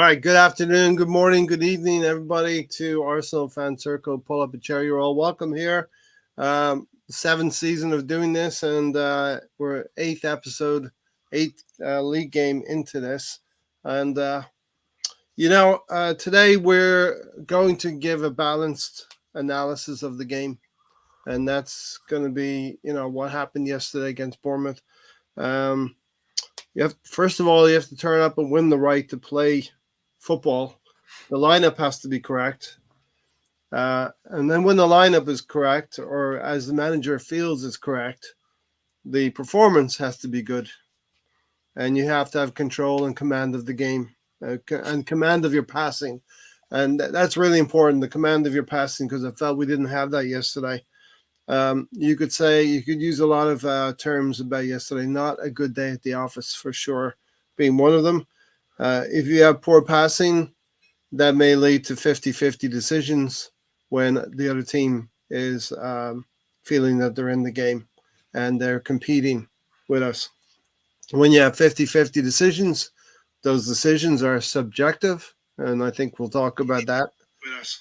right, good afternoon, good morning, good evening, everybody, to Arsenal Fan Circle. Pull up a chair. You're all welcome here. Seventh season of doing this, and we're eighth episode, eighth league game into this. And, today we're going to give a balanced analysis of the game. And that's going to be, what happened yesterday against Bournemouth. First of all, you have to turn up and win the right to play football. The lineup has to be correct. And then when the lineup is correct, or as the manager feels is correct, the performance has to be good. And you have to have control and command of the game and command of your passing. And that's really important, the command of your passing, because I felt we didn't have that yesterday. You could use a lot of terms about yesterday. Not a good day at the office, for sure, being one of them. If you have poor passing, that may lead to 50-50 decisions when the other team is feeling that they're in the game and they're competing with us. When you have 50-50 decisions, those decisions are subjective, and I think we'll talk about that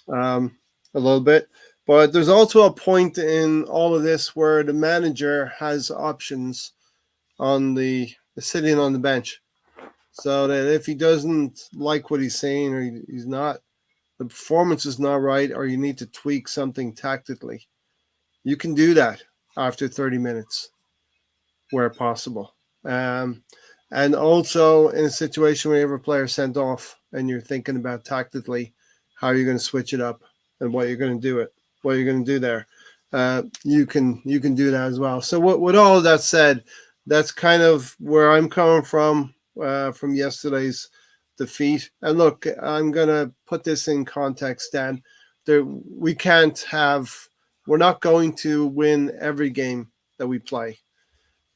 a little bit. But there's also a point in all of this where the manager has options on the sitting on the bench. So that if he doesn't like what he's saying, or the performance is not right, or you need to tweak something tactically, you can do that after 30 minutes where possible. And also in a situation where you have a player sent off and you're thinking about tactically how you're going to switch it up and what you're going to do there. You can do that as well. So with all of that said, that's kind of where I'm coming from yesterday's defeat. And look, I'm going to put this in context, Dan. We're not going to win every game that we play.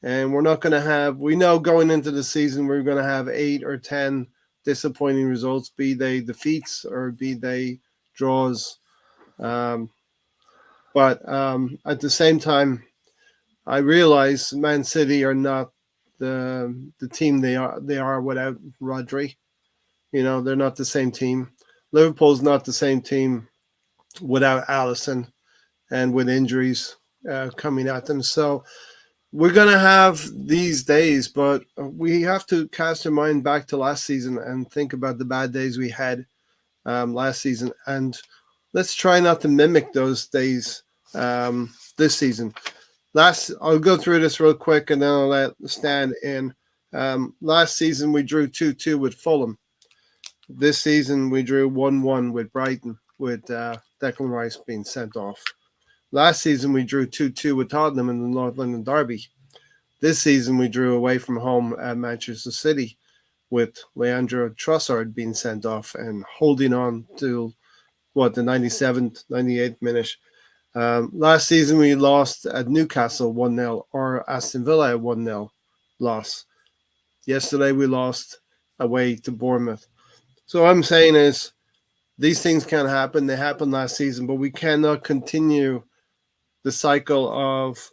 And we're not going to have, we know going into the season, we're going to have 8 or 10 disappointing results, be they defeats or be they draws. But at the same time, I realize Man City are not the team they are without Rodri. They're not the same team. Liverpool's not the same team without Alisson and with injuries coming at them. So we're going to have these days, but we have to cast our mind back to last season and think about the bad days we had last season. And let's try not to mimic those days this season. I'll go through this real quick and then I'll let Stan in. Last season, we drew 2-2 with Fulham. This season, we drew 1-1 with Brighton, with Declan Rice being sent off. Last season, we drew 2-2 with Tottenham in the North London Derby. This season, we drew away from home at Manchester City with Leandro Trossard being sent off and holding on to, the 97th, 98th minute. Last season, we lost at Newcastle 1-0, or Aston Villa 1-0 loss. Yesterday, we lost away to Bournemouth. So what I'm saying is these things can happen. They happened last season, but we cannot continue the cycle of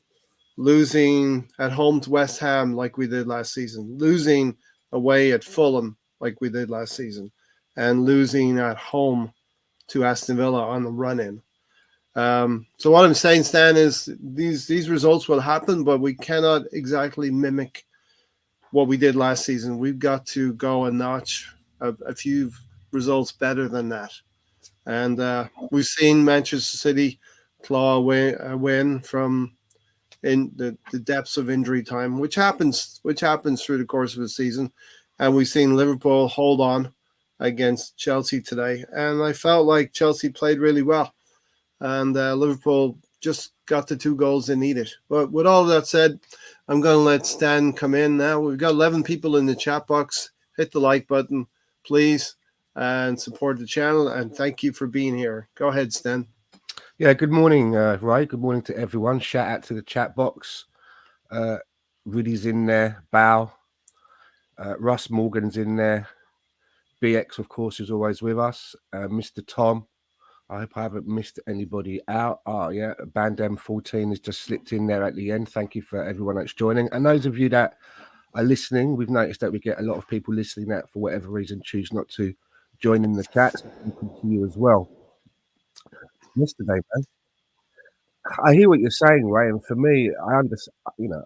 losing at home to West Ham like we did last season, losing away at Fulham like we did last season, and losing at home to Aston Villa on the run-in. So what I'm saying, Stan, is these results will happen, but we cannot exactly mimic what we did last season. We've got to go a notch, a few results better than that. And we've seen Manchester City claw a win from in the depths of injury time, which happens through the course of the season. And we've seen Liverpool hold on against Chelsea today. And I felt like Chelsea played really well. And Liverpool just got the 2 goals they needed. But with all that said, I'm going to let Stan come in now. We've got 11 people in the chat box. Hit the like button, please, and support the channel. And thank you for being here. Go ahead, Stan. Yeah, good morning, Ray. Good morning to everyone. Shout out to the chat box. Rudy's in there. Bow. Russ Morgan's in there. BX, of course, is always with us. Mr. Tom. I hope I haven't missed anybody out. Oh, yeah. Bandem 14 has just slipped in there at the end. Thank you for everyone that's joining. And those of you that are listening, we've noticed that we get a lot of people listening that for whatever reason choose not to joining the chat. So thank you to you as well. Yesterday, man, I hear what you're saying, Ray, and for me, I understand. You know,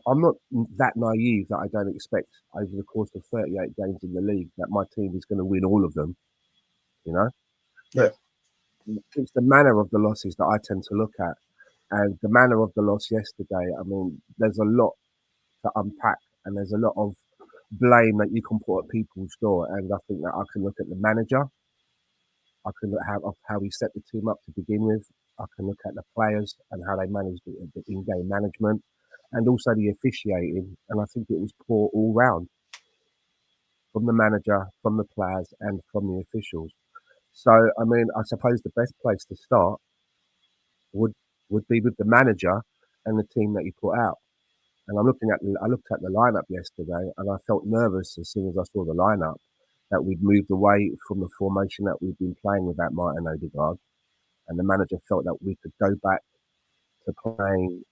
I'm not that naive that I don't expect over the course of 38 games in the league that my team is going to win all of them. You know, Yeah, but it's the manner of the losses that I tend to look at, and the manner of the loss yesterday. I mean, there's a lot to unpack, and there's a lot of blame that you can put at people's door. And I think that I can look at the manager. I can look at how he set the team up to begin with. I can look at the players and how they managed the in-game management, and also the officiating. And I think it was poor all round from the manager, from the players, and from the officials. So, I mean, I suppose the best place to start would would be with the manager and the team that he put out. And I looked at the lineup yesterday, and I felt nervous as soon as I saw the lineup that we'd moved away from the formation that we'd been playing without Martin Odegaard, and the manager felt that we could go back to playing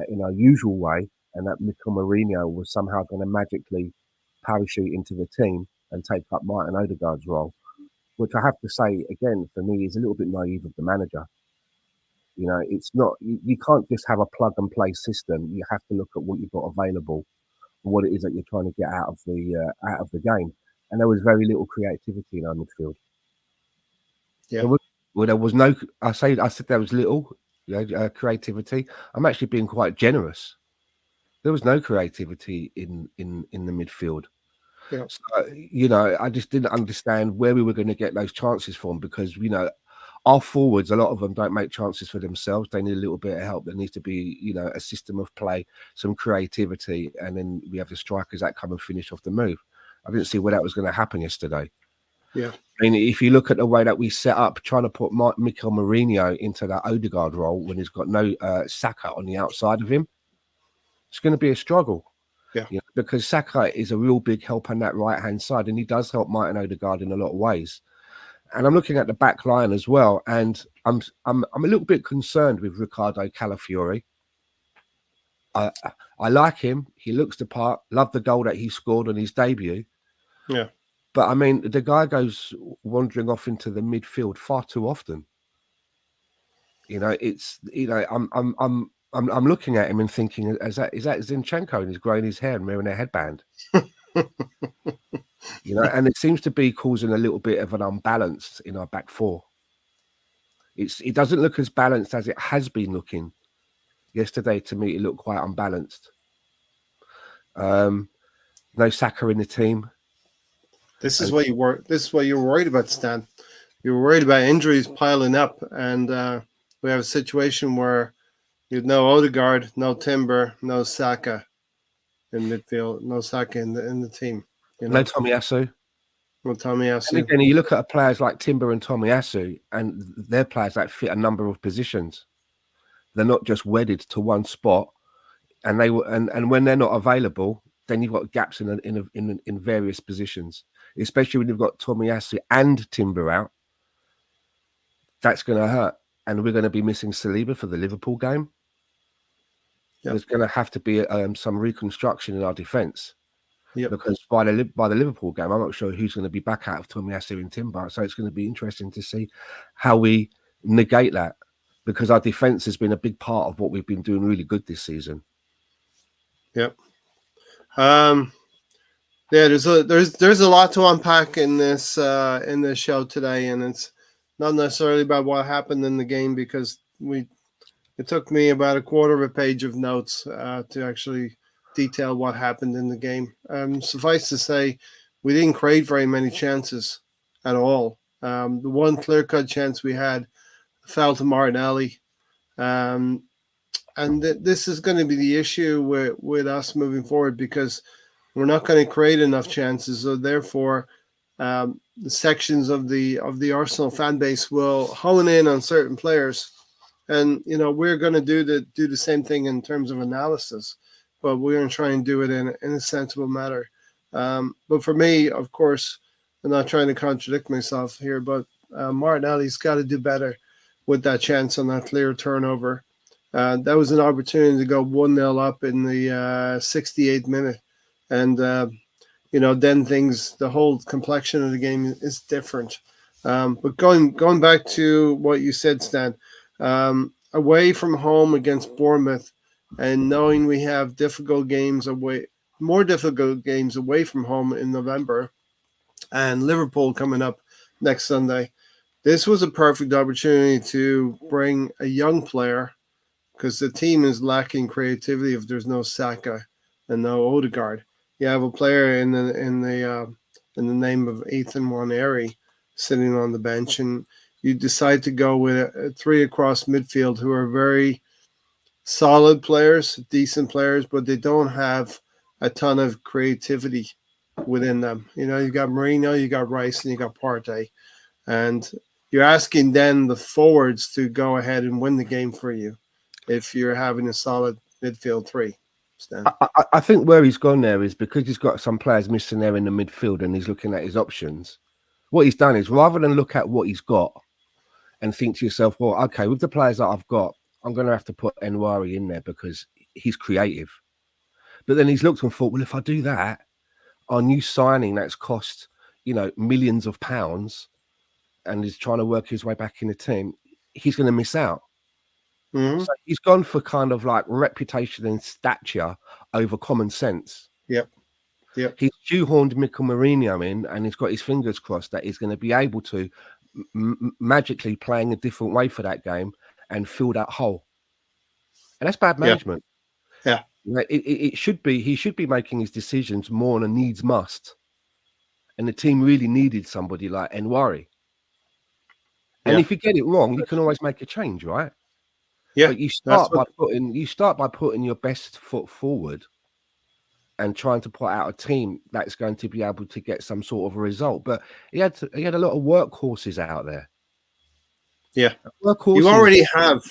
in our usual way, and that Mikel Mourinho was somehow going to magically parachute into the team and take up Martin Odegaard's role, which I have to say again for me is a little bit naive of the manager. You know, it's not you can't just have a plug and play system. You have to look at what you've got available, what it is that you're trying to get out of the game. And there was very little creativity in our midfield. yeah, There was no. I said there was little creativity. I'm actually being quite generous. There was no creativity in the midfield. yeah, So, you know, I just didn't understand where we were going to get those chances from because, you know, our forwards, a lot of them don't make chances for themselves. They need a little bit of help. There needs to be, you know, a system of play, some creativity, and then we have the strikers that come and finish off the move. I didn't see where that was going to happen yesterday. yeah, I mean, if you look at the way that we set up, trying to put Mikel Mourinho into that Odegaard role when he's got no Saka on the outside of him, it's going to be a struggle. yeah, You know, because Saka is a real big help on that right-hand side, and he does help Martin Odegaard in a lot of ways. And I'm looking at the back line as well, and I'm a little bit concerned with Ricardo Calafiori. I like him. He looks the part. Love the goal that he scored on his debut. yeah. But I mean, the guy goes wandering off into the midfield far too often. You know, it's I'm looking at him and thinking, is that Zinchenko and he's growing his hair and wearing a headband? You know, and it seems to be causing a little bit of an unbalance in our back four. It doesn't look as balanced as it has been looking. Yesterday, to me, it looked quite unbalanced. No Saka in the team. This is what you were. This is what you were worried about, Stan. You were worried about injuries piling up, and we have a situation where you have no Odegaard, no Timber, no Saka in midfield, no Saka in the team. You know, No Tomiyasu. no Tomiyasu. And again, you look at players like Timber and Tomiyasu, and they're players that fit a number of positions. They're not just wedded to one spot, and and when they're not available, then you've got gaps in various positions. Especially when you've got Tomiyasu and Timber out, that's going to hurt. And we're going to be missing Saliba for the Liverpool game. Yep. There's going to have to be some reconstruction in our defence. Yep. Because by the Liverpool game, I'm not sure who's going to be back out of Tomiyasu and Timber. So it's going to be interesting to see how we negate that, because our defence has been a big part of what we've been doing really good this season. Yep. Yeah, there's a lot to unpack in this show today, and it's not necessarily about what happened in the game, because it took me about a quarter of a page of notes to actually detail what happened in the game. Suffice to say, we didn't create very many chances at all. The one clear-cut chance we had fell to Martinelli. And this is going to be the issue with us moving forward, because we're not going to create enough chances. So therefore, the sections of the Arsenal fan base will hone in on certain players. And, you know, we're going to do the same thing in terms of analysis, but we're going to try and do it in a sensible manner. But for me, of course, I'm not trying to contradict myself here, but Martinelli's got to do better with that chance on that clear turnover. That was an opportunity to go 1-0 up in the 68th minute. And, then the whole complexion of the game is different. But going back to what you said, Stan, away from home against Bournemouth, and knowing we have more difficult games away from home in November, and Liverpool coming up next Sunday, this was a perfect opportunity to bring a young player because the team is lacking creativity if there's no Saka and no Odegaard. You have a player in the name of Ethan Waneri sitting on the bench, and you decide to go with three across midfield who are very solid players, decent players, but they don't have a ton of creativity within them. You got Marino, you got Rice, and you got Partey, and you're asking then the forwards to go ahead and win the game for you if you're having a solid midfield three. Stan. I think where he's gone there is because he's got some players missing there in the midfield and he's looking at his options. What he's done is rather than look at what he's got and think to yourself, well, okay, with the players that I've got, I'm going to have to put Enwari in there because he's creative. But then he's looked and thought, well, if I do that, our new signing that's cost, millions of pounds and is trying to work his way back in the team, he's going to miss out. Mm-hmm. So he's gone for kind of like reputation and stature over common sense. Yep. He's shoehorned Mikel Mourinho in, and he's got his fingers crossed that he's going to be able to magically playing a different way for that game and fill that hole. And that's bad management. Yeah. It should be. He should be making his decisions more on a needs must. And the team really needed somebody like Enwari. And if you get it wrong, you can always make a change, right? Yeah. But you start by putting your best foot forward and trying to put out a team that's going to be able to get some sort of a result. But he had a lot of workhorses out there. Yeah. Workhorses, you already have.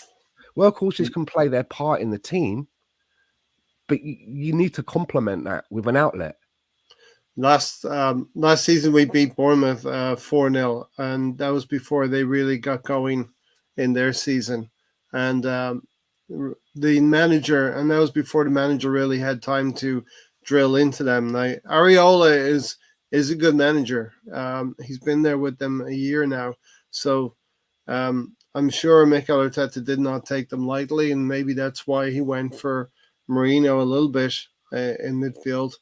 Workhorses can play their part in the team, but you need to complement that with an outlet. Last season we beat Bournemouth 4-0, and that was before they really got going in their season. And the manager, and that was before the manager really had time to drill into them. Now, Areola is a good manager. He's been there with them a year now, so I'm sure Mikel Arteta did not take them lightly, and maybe that's why he went for Marino a little bit in midfield.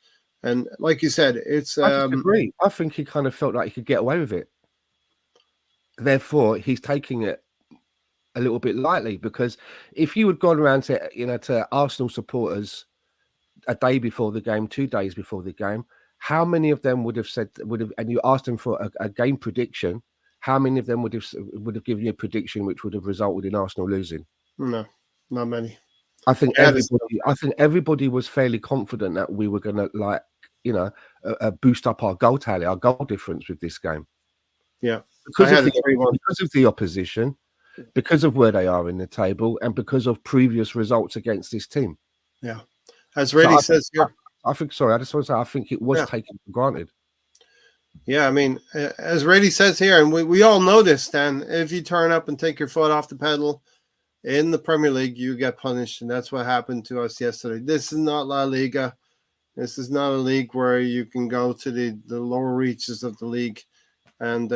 And like you said, it's. I disagree. I think he kind of felt like he could get away with it. Therefore, he's taking it a little bit lightly, because if you had gone around to Arsenal supporters a day before the game, 2 days before the game, how many of them would have, and you asked them for a game prediction, how many of them would have given you a prediction which would have resulted in Arsenal losing? No, not many. I think everybody was fairly confident that we were going to boost up our goal tally, our goal difference with this game. Yeah, because of the opposition, because of where they are in the table, and because of previous results against this team. Yeah, as Reddy says here. I think it was taken for granted. Yeah, I mean, as Reddy says here, and we all know this, Stan, if you turn up and take your foot off the pedal in the Premier League, you get punished, and that's what happened to us yesterday. This is not La Liga. This is not a league where you can go to the lower reaches of the league and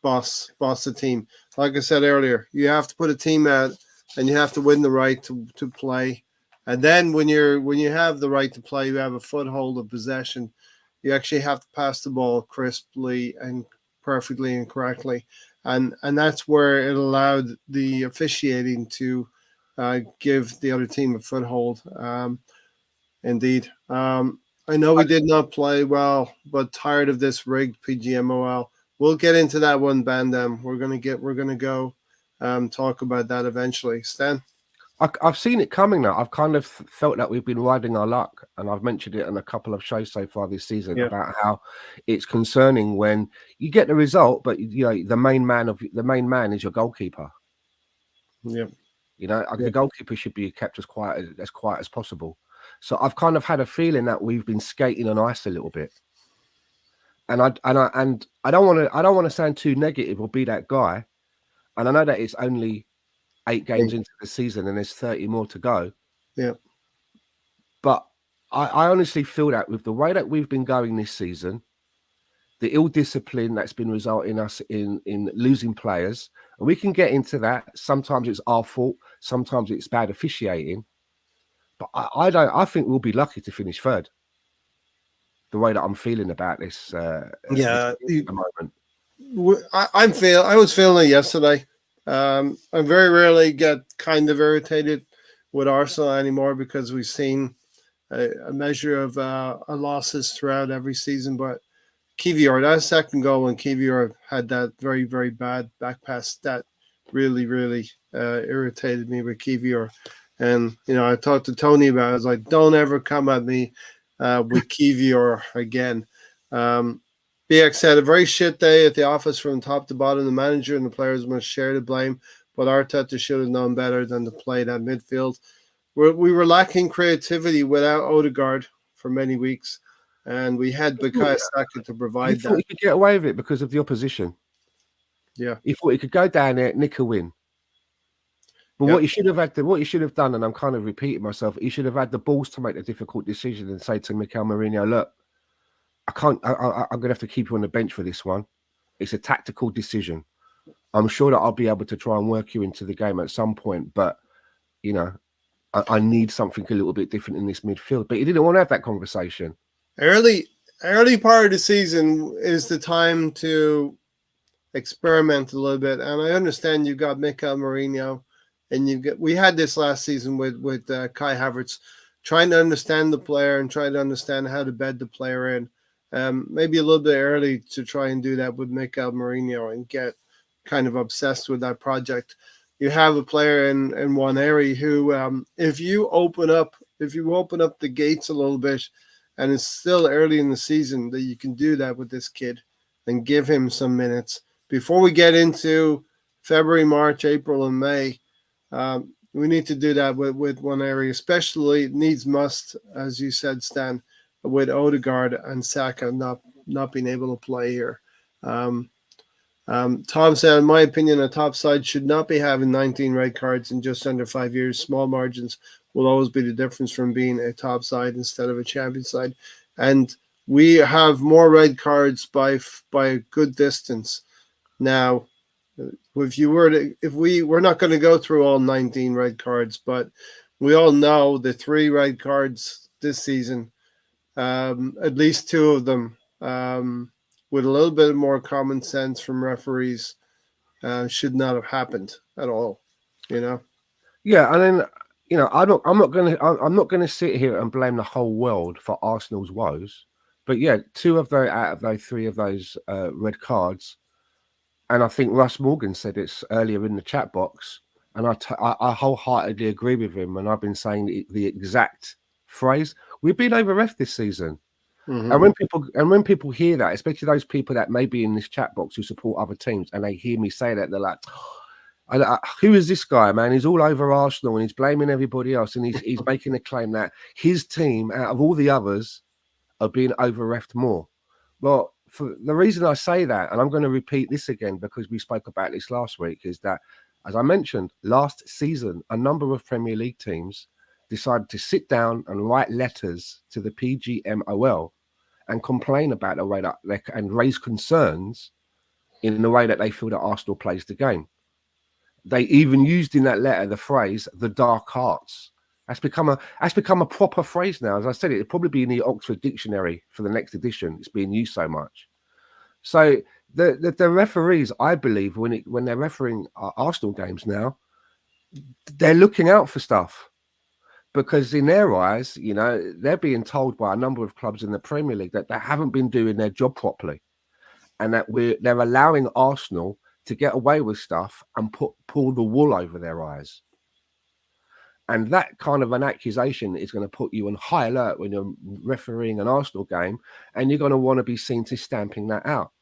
boss the team. Like I said earlier, you have to put a team out, and you have to win the right to play. And then when you have the right to play, you have a foothold of possession. You actually have to pass the ball crisply and perfectly and correctly. And that's where it allowed the officiating to give the other team a foothold. Indeed. I know we did not play well, but tired of this rigged PGMOL. We'll get into that one, Bandam. We're gonna go talk about that eventually. Stan? I've seen it coming now. I've kind of felt that we've been riding our luck, and I've mentioned it in a couple of shows so far this season about how it's concerning when you get the result, but the main man is your goalkeeper. Yeah, the goalkeeper should be kept as quiet as possible. So I've kind of had a feeling that we've been skating on ice a little bit, and I don't want to sound too negative or be that guy, and I know that it's only 8 games into the season and there's 30 more to go. Yeah. But I honestly feel that with the way that we've been going this season, the ill discipline that's been resulting us in losing players, and we can get into that. Sometimes it's our fault, sometimes it's bad officiating. But I don't. I think we'll be lucky to finish third. The way that I'm feeling about this, this Yeah, at the moment. I was feeling it yesterday. I very rarely get kind of irritated with Arsenal anymore because we've seen a measure of losses throughout every season. But Kiwior, that second goal when Kiwior had that very, very bad back pass, that really, really irritated me with Kiwior. And, I talked to Tony about it. I was like, don't ever come at me with Kiwior again. BX had a very shit day at the office from top to bottom. The manager and the players must share the blame, but Arteta should have known better than to play that midfield. We were lacking creativity without Odegaard for many weeks, and we had Bukayo Saka to He provide thought he that. could get away with it because of the opposition. Yeah. He thought he could go down there, nick a win. But what he should have done, and I'm kind of repeating myself, he should have had the balls to make a difficult decision and say to Mikel Mourinho, look, I'm going to have to keep you on the bench for this one. It's a tactical decision. I'm sure that I'll be able to try and work you into the game at some point, but, I need something a little bit different in this midfield. But he didn't want to have that conversation. Early part of the season is the time to experiment a little bit. And I understand you've got Mikel Mourinho, and we had this last season with Kai Havertz, trying to understand the player and trying to understand how to bed the player in. Maybe a little bit early to try and do that with Mikel Mourinho and get kind of obsessed with that project. You have a player in one area who, if you open up the gates a little bit, and it's still early in the season, that you can do that with this kid and give him some minutes before we get into February, March, April, and May. We need to do that with one area, especially needs must, as you said, Stan, with Odegaard and Saka not being able to play here. Tom said, in my opinion, a top side should not be having 19 red cards in just under 5 years. Small margins will always be the difference from being a top side instead of a champion side. And we have more red cards by a good distance. Now, we're not going to go through all 19 red cards, but we all know the 3 red cards this season, at least 2 of them, with a little bit more common sense from referees, should not have happened at all. Yeah, and then I'm not going to sit here and blame the whole world for Arsenal's woes, but yeah, 2 of those out of those 3 of those red cards, and I think Russ Morgan said it earlier in the chat box, and I wholeheartedly agree with him, and I've been saying the exact phrase: we've been over ref this season. Mm-hmm. And when people hear that, especially those people that may be in this chat box who support other teams, and they hear me say that, they're like, who is this guy, man? He's all over Arsenal and he's blaming everybody else, and he's making a claim that his team, out of all the others, are being over-reffed more. Well, for the reason I say that, and I'm going to repeat this again because we spoke about this last week, is that, as I mentioned, last season, a number of Premier League teams decided to sit down and write letters to the PGMOL and complain about the way that and raise concerns in the way that they feel that Arsenal plays the game. They even used in that letter the phrase "the dark arts." That's become a proper phrase now. As I said, it'll probably be in the Oxford Dictionary for the next edition. It's being used so much. So the referees, I believe, when they're refereeing Arsenal games now, they're looking out for stuff. Because in their eyes, they're being told by a number of clubs in the Premier League that they haven't been doing their job properly, and that they're allowing Arsenal to get away with stuff and pull the wool over their eyes. And that kind of an accusation is going to put you on high alert when you're refereeing an Arsenal game, and you're going to want to be seen to stamping that out.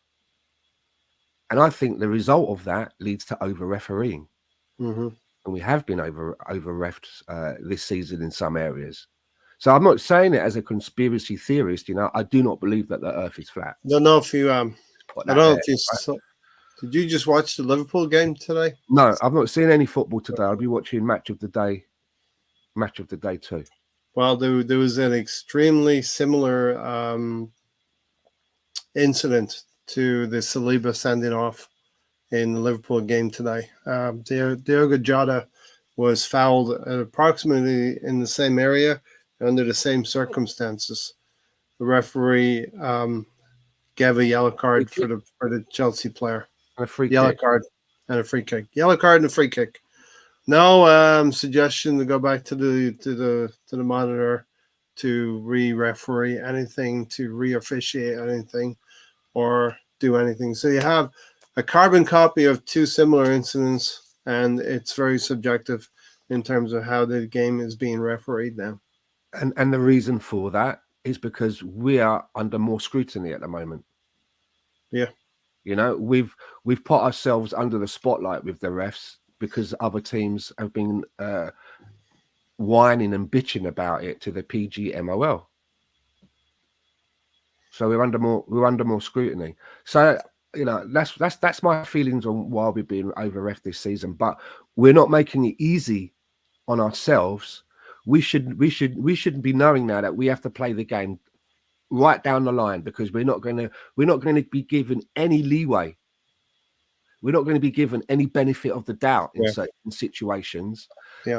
And I think the result of that leads to over-refereeing. Mm-hmm. And we have been over-reffed this season in some areas. So I'm not saying it as a conspiracy theorist. I do not believe that the Earth is flat. I don't know if you. Did you just watch the Liverpool game today? No, I've not seen any football today. I'll be watching Match of the Day 2. Well, there was an extremely similar incident to the Saliba sending off in the Liverpool game today. Diogo Jota was fouled approximately in the same area under the same circumstances. The referee gave a yellow card for the Chelsea player. And a free Yellow kick. card and a free kick. Yellow card and a free kick. No suggestion to go back to the monitor to re-referee anything, to re-officiate anything, or do anything. So you have a carbon copy of two similar incidents, and it's very subjective in terms of how the game is being refereed now. And the reason for that is because we are under more scrutiny at the moment. Yeah. You know, we've put ourselves under the spotlight with the refs because other teams have been whining and bitching about it to the PGMOL. So we're under more scrutiny. So you know, that's my feelings on why we've been over ref this season. But we're not making it easy on ourselves. We should be knowing now that we have to play the game right down the line, because we're not going to be given any leeway. We're not going to be given any benefit of the doubt in certain situations,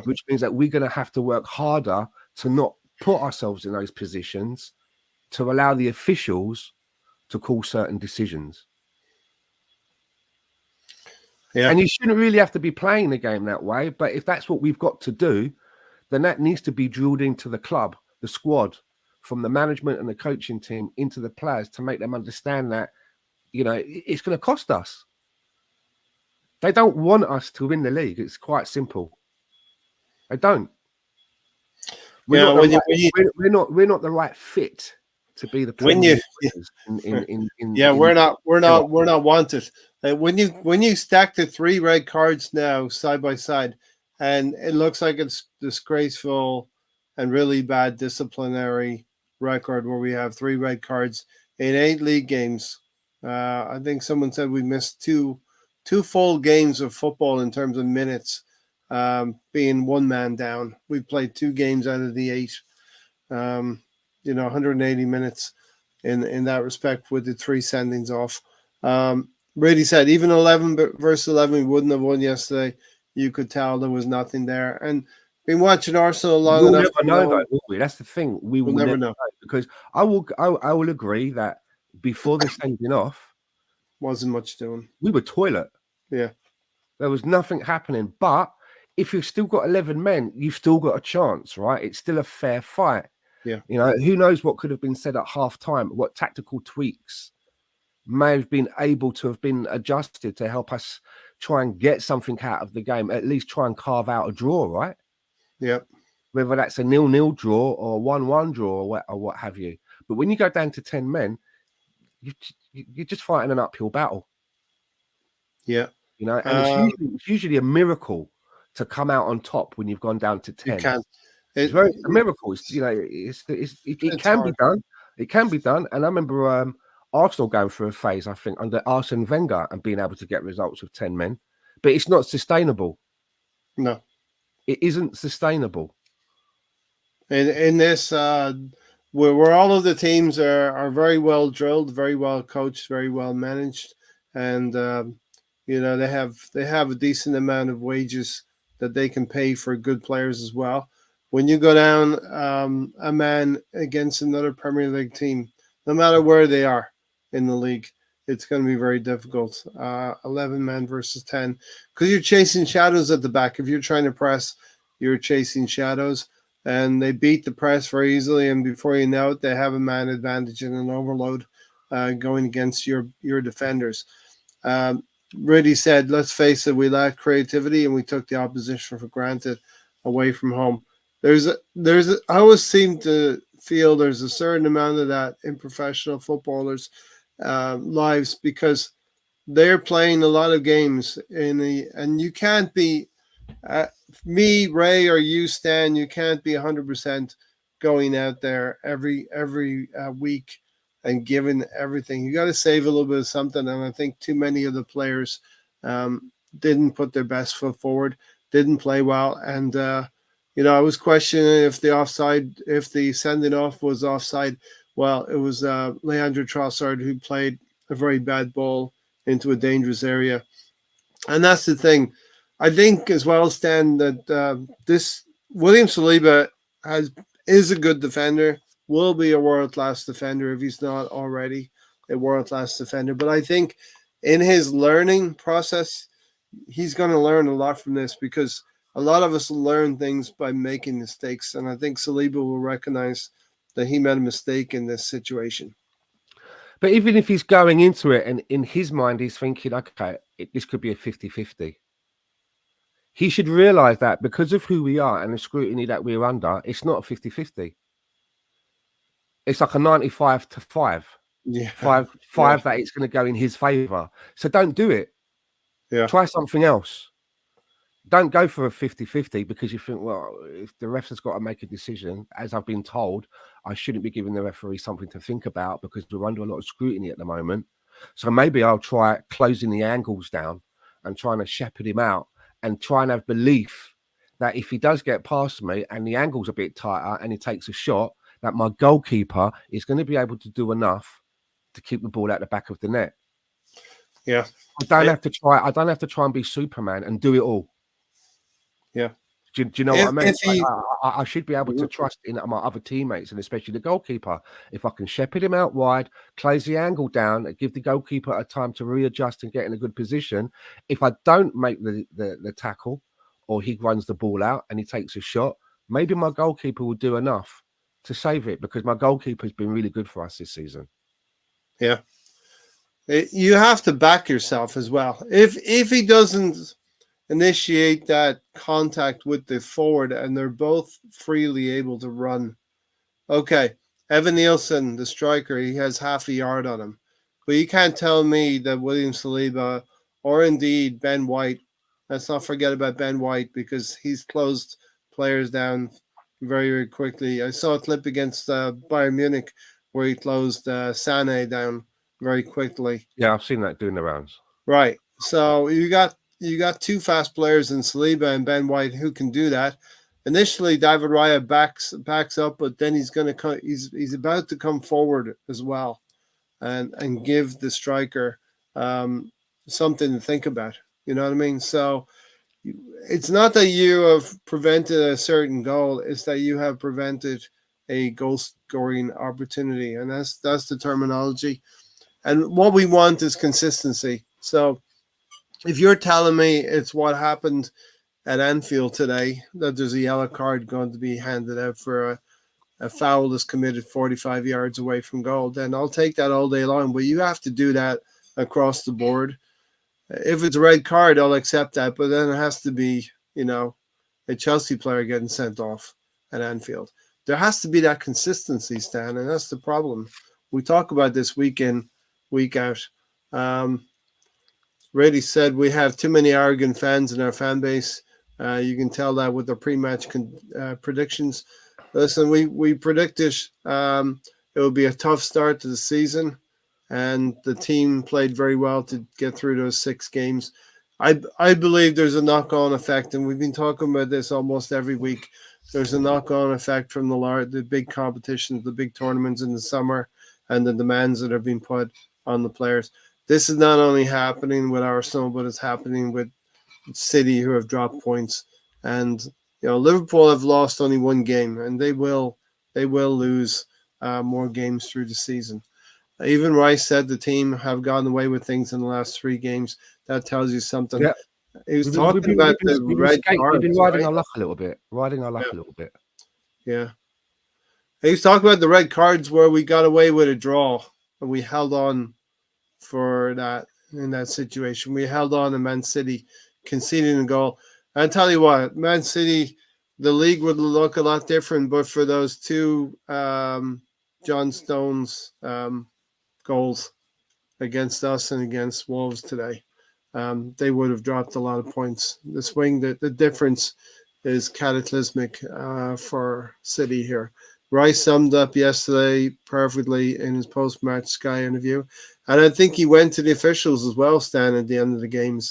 which means that we're going to have to work harder to not put ourselves in those positions, to allow the officials to call certain decisions. Yeah. And you shouldn't really have to be playing the game that way, but if that's what we've got to do, then that needs to be drilled into the club, the squad, from the management and the coaching team into the players, to make them understand that, you know, it's going to cost us. They don't want us to win the league. It's quite simple. They don't. We're not the right fit to be the Premier we're not wanted. When you stack the 3 red cards now side by side, and it looks like it's disgraceful and really bad disciplinary record where we have 3 red cards in 8 league games. I think someone said we missed two full games of football in terms of minutes, being one man down. We played 2 games out of the 8. 180 minutes in that respect with the 3 sendings off. Brady said even 11 versus 11 we wouldn't have won yesterday. You could tell there was nothing there. And been watching Arsenal long enough. We'll never know, though, will we? That's the thing. We'll never know, because I will agree that before the sending off, wasn't much doing. We were toilet. Yeah, there was nothing happening. But if you've still got 11 men, you've still got a chance, right? It's still a fair fight. Yeah, you know, who knows what could have been said at half time? What tactical tweaks may have been able to have been adjusted to help us try and get something out of the game, at least try and carve out a draw, right? Yeah. Whether that's a 0-0 draw or 1-1 draw or what have you. But when you go down to 10 men, you're just fighting an uphill battle. Yeah. You know, and it's usually a miracle to come out on top when you've gone down to 10. You can. It's a miracle. It's, you know, it can be done. It can be done. And I remember Arsenal going through a phase, I think, under Arsene Wenger and being able to get results with 10 men. But it's not sustainable. No. It isn't sustainable. In this, where all of the teams are very well drilled, very well coached, very well managed, and you know, they have a decent amount of wages that they can pay for good players as well. When you go down a man against another Premier League team, no matter where they are in the league, it's going to be very difficult. 11 men versus 10, because you're chasing shadows at the back. If you're trying to press, you're chasing shadows, and they beat the press very easily. And before you know it, they have a man advantage and an overload going against your defenders. Rudy said, let's face it, we lacked creativity and we took the opposition for granted away from home. I always seem to feel there's a certain amount of that in professional footballers' lives, because they're playing a lot of games and you can't be me, Ray, or you, Stan. You can't be 100% going out there every week and giving everything. You got to save a little bit of something, and I think too many of the players didn't put their best foot forward, didn't play well, and I was questioning if the sending off was offside. Well, it was Leandro Trossard who played a very bad ball into a dangerous area. And that's the thing. I think as well, Stan, that this William Saliba is a good defender, will be a world class defender if he's not already a world class defender. But I think in his learning process, he's going to learn a lot from this because a lot of us learn things by making mistakes. And I think Saliba will recognize that he made a mistake in this situation. But even if he's going into it and in his mind he's thinking, okay, this could be a 50-50. He should realise that because of who we are and the scrutiny that we're under, it's not a 50-50. It's like a 95-5. Yeah. Five that it's going to go in his favour. So don't do it. Yeah. Try something else. Don't go for a 50-50 because you think, well, if the ref has got to make a decision, as I've been told, I shouldn't be giving the referee something to think about because we're under a lot of scrutiny at the moment. So maybe I'll try closing the angles down and trying to shepherd him out and try and have belief that if he does get past me and the angle's a bit tighter and he takes a shot, that my goalkeeper is going to be able to do enough to keep the ball at the back of the net. Yeah. I don't have to try and be Superman and do it all. Yeah. Do you know what I mean? I should be able to trust in my other teammates and especially the goalkeeper. If I can shepherd him out wide, close the angle down, and give the goalkeeper a time to readjust and get in a good position. If I don't make the tackle or he runs the ball out and he takes a shot, maybe my goalkeeper will do enough to save it because my goalkeeper has been really good for us this season. Yeah. You have to back yourself as well. If he doesn't initiate that contact with the forward and they're both freely able to run. Okay, Evan Nielsen, the striker, he has half a yard on him. But you can't tell me that William Saliba or indeed Ben White, let's not forget about Ben White because he's closed players down very, very quickly. I saw a clip against Bayern Munich where he closed Sané down very quickly. Yeah, I've seen that doing the rounds. Right. So you got two fast players in Saliba and Ben White who can do that. Initially, David Raya backs up, but then he's going to come. He's about to come forward as well, and give the striker something to think about. You know what I mean? So it's not that you have prevented a certain goal; it's that you have prevented a goal scoring opportunity, and that's the terminology. And what we want is consistency. So if you're telling me it's what happened at Anfield today, that there's a yellow card going to be handed out for a foul that's committed 45 yards away from goal, then I'll take that all day long. But you have to do that across the board. If it's a red card, I'll accept that. But then it has to be, a Chelsea player getting sent off at Anfield. There has to be that consistency, Stan, and that's the problem. We talk about this week in, week out. Brady said we have too many arrogant fans in our fan base. You can tell that with the pre-match predictions. Listen, we predicted it would be a tough start to the season, and the team played very well to get through those 6 games. I believe there's a knock-on effect, and we've been talking about this almost every week. There's a knock-on effect from the big competitions, the big tournaments in the summer, and the demands that are being put on the players. This is not only happening with Arsenal, but it's happening with City, who have dropped points. And Liverpool have lost only 1 game, and they will lose more games through the season. Even Rice said the team have gotten away with things in the last 3 games. That tells you something. Yeah. He was talking about the red cards. We've been riding our luck a little bit. Yeah. He was talking about the red cards where we got away with a draw and we held on for that in that situation. We held on to Man City conceding a goal. And I tell you what, Man City, the league would look a lot different, but for those 2 John Stones goals against us and against Wolves today, they would have dropped a lot of points. The difference is cataclysmic for City here. Rice summed up yesterday perfectly in his post-match Sky interview. And I think he went to the officials as well, Stan, at the end of the game,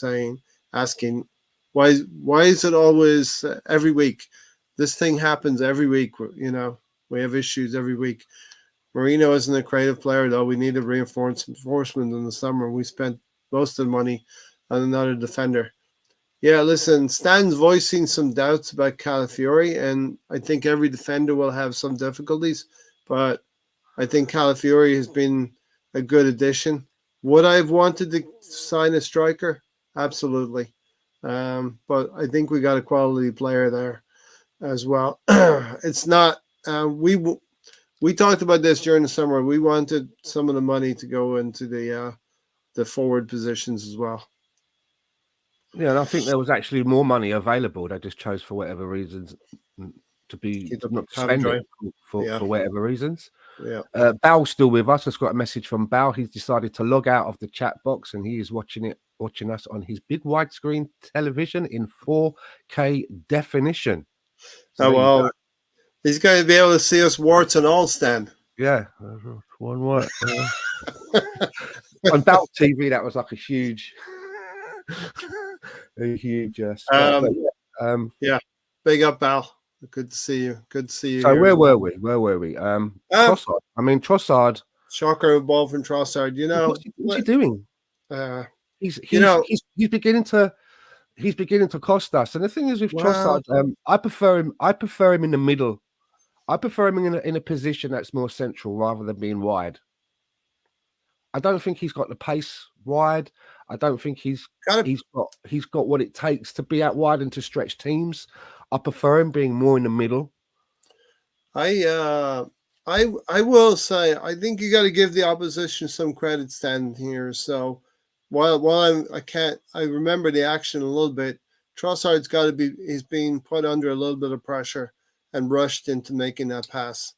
asking, why is it always every week This thing happens every week. We have issues every week. Marino isn't a creative player, though. We needed reinforcement in the summer. We spent most of the money on another defender. Yeah, listen, Stan's voicing some doubts about Calafiori, and I think every defender will have some difficulties, but I think Calafiori has been a good addition. Would I have wanted to sign a striker? Absolutely. But I think we got a quality player there as well. It's not, we talked about this during the summer. We wanted some of the money to go into the forward positions as well. Yeah, and I think there was actually more money available. They just chose for whatever reasons to not to spend it for whatever reasons. Yeah. Bal's still with us. I've got a message from Bal. He's decided to log out of the chat box and he is watching us on his big widescreen television in 4K definition. So well, he's going to be able to see us warts and all, Stan. Yeah, one word. On Bal TV, that was like a huge spot. Yeah, big up, Bal. Good to see you. Good to see you. So where were we? Trossard. I mean, Trossard. Shocker ball from Trossard. What's he doing? He's beginning to cost us. And the thing is with Trossard, I prefer him in the middle. I prefer him in a position that's more central rather than being wide. I don't think he's got the pace wide. I don't think he's got what it takes to be out wide and to stretch teams. I prefer him being more in the middle. I will say I think you got to give the opposition some credit standing here. So while I remember the action a little bit. Trossard's he's being put under a little bit of pressure and rushed into making that pass,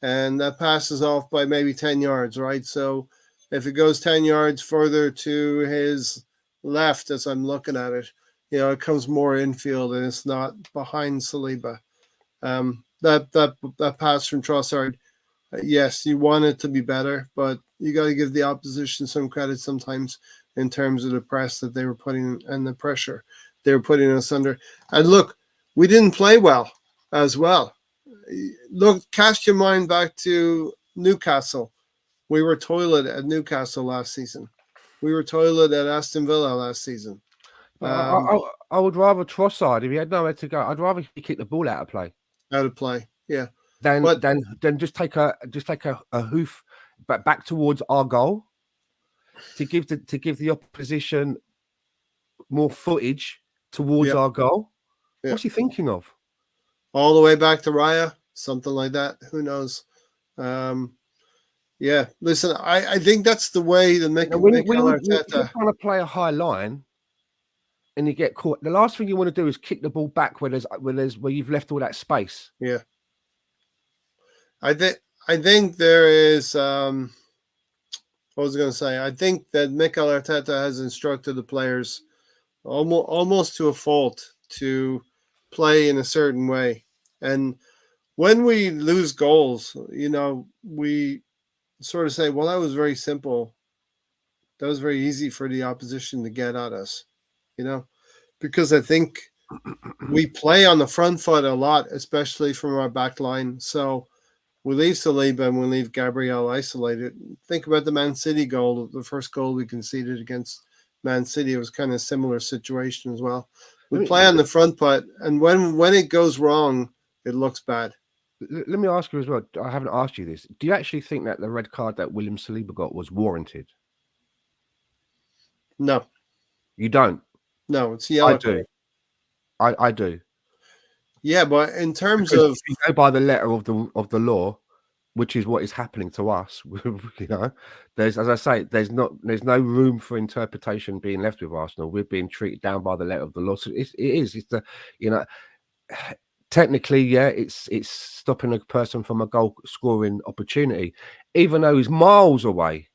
and that pass is off by maybe 10 yards, right? So if it goes 10 yards further to his left, as I'm looking at it, it comes more infield and it's not behind Saliba. That pass from Trossard, yes, you want it to be better, but you got to give the opposition some credit sometimes in terms of the press that they were putting and the pressure they were putting us under. And look, we didn't play well as well. Look, cast your mind back to Newcastle. We were toilet at Newcastle last season. We were toilet at Aston Villa last season. I would rather Trossard, if he had nowhere to go, I'd rather he kick the ball out of play. Out of play, yeah. Then just take a hoof back towards our goal to give the opposition more footage towards our goal. Yeah. What's he thinking of? All the way back to Raya, something like that. Who knows? Yeah, listen, I think that's the way to make when you're trying to play a high line and you get caught. The last thing you want to do is kick the ball back where you've left all that space. Yeah, I think there is. What was I going to say? I think that Mikel Arteta has instructed the players almost to a fault to play in a certain way, and when we lose goals, we sort of say, well, that was very simple. That was very easy for the opposition to get at us, because I think we play on the front foot a lot, especially from our back line. So we leave Saliba and we leave Gabriel isolated. Think about the Man City goal, the first goal we conceded against Man City. It was kind of a similar situation as well. We play on the front foot, and when it goes wrong, it looks bad. Let me ask you as well. I haven't asked you this. Do you actually think that the red card that William Saliba got was warranted? No. You don't? No, it's yellow. I do. I do. Yeah, but in terms of... If you go by the letter of the law, which is what is happening to us, there's, as I say, there's no room for interpretation being left with Arsenal. We're being treated down by the letter of the law. So it's the, technically, yeah, it's stopping a person from a goal scoring opportunity, even though he's miles away.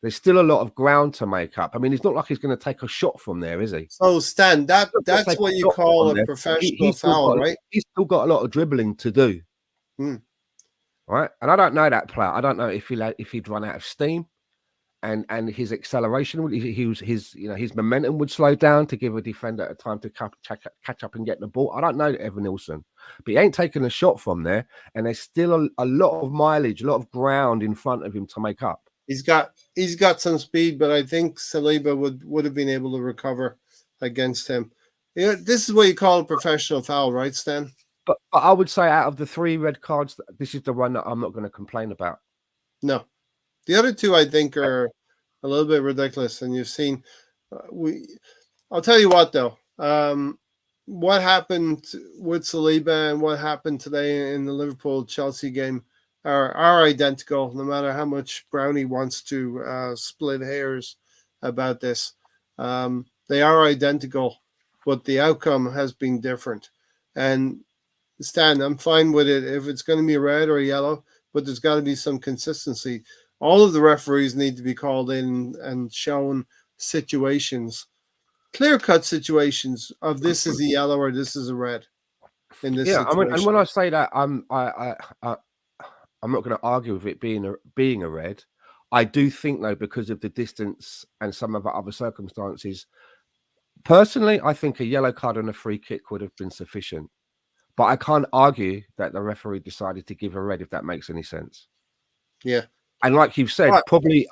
There's still a lot of ground to make up. I mean, it's not like he's going to take a shot from there, is he? So, Stan, that's what you call a professional foul, right? He's still got a lot of dribbling to do. Right? And I don't know that player. I don't know if he'd run out of steam and his acceleration, his momentum would slow down to give a defender a time to catch up and get the ball. I don't know Evan Nilsson, but he ain't taking a shot from there, and there's still a lot of mileage, a lot of ground in front of him to make up. He's got some speed, but I think Saliba would have been able to recover against him. This is what you call a professional foul, right, Stan? But I would say out of the 3 red cards, this is the one that I'm not going to complain about. No. The other 2, I think, are a little bit ridiculous, and you've seen. I'll tell you what, though. What happened with Saliba and what happened today in the Liverpool-Chelsea game are identical, no matter how much Brownie wants to split hairs about this. They are identical, but the outcome has been different. And Stan, I'm fine with it if it's going to be a red or a yellow, but there's got to be some consistency. All of the referees need to be called in and shown situations, clear-cut situations of this is a yellow or this is a red. In this situation. I mean, and when I say that, I'm not going to argue with it being a red. I do think though, because of the distance and some of the other circumstances, personally, I think a yellow card and a free kick would have been sufficient. But I can't argue that the referee decided to give a red, if that makes any sense. Yeah. And like you've said, probably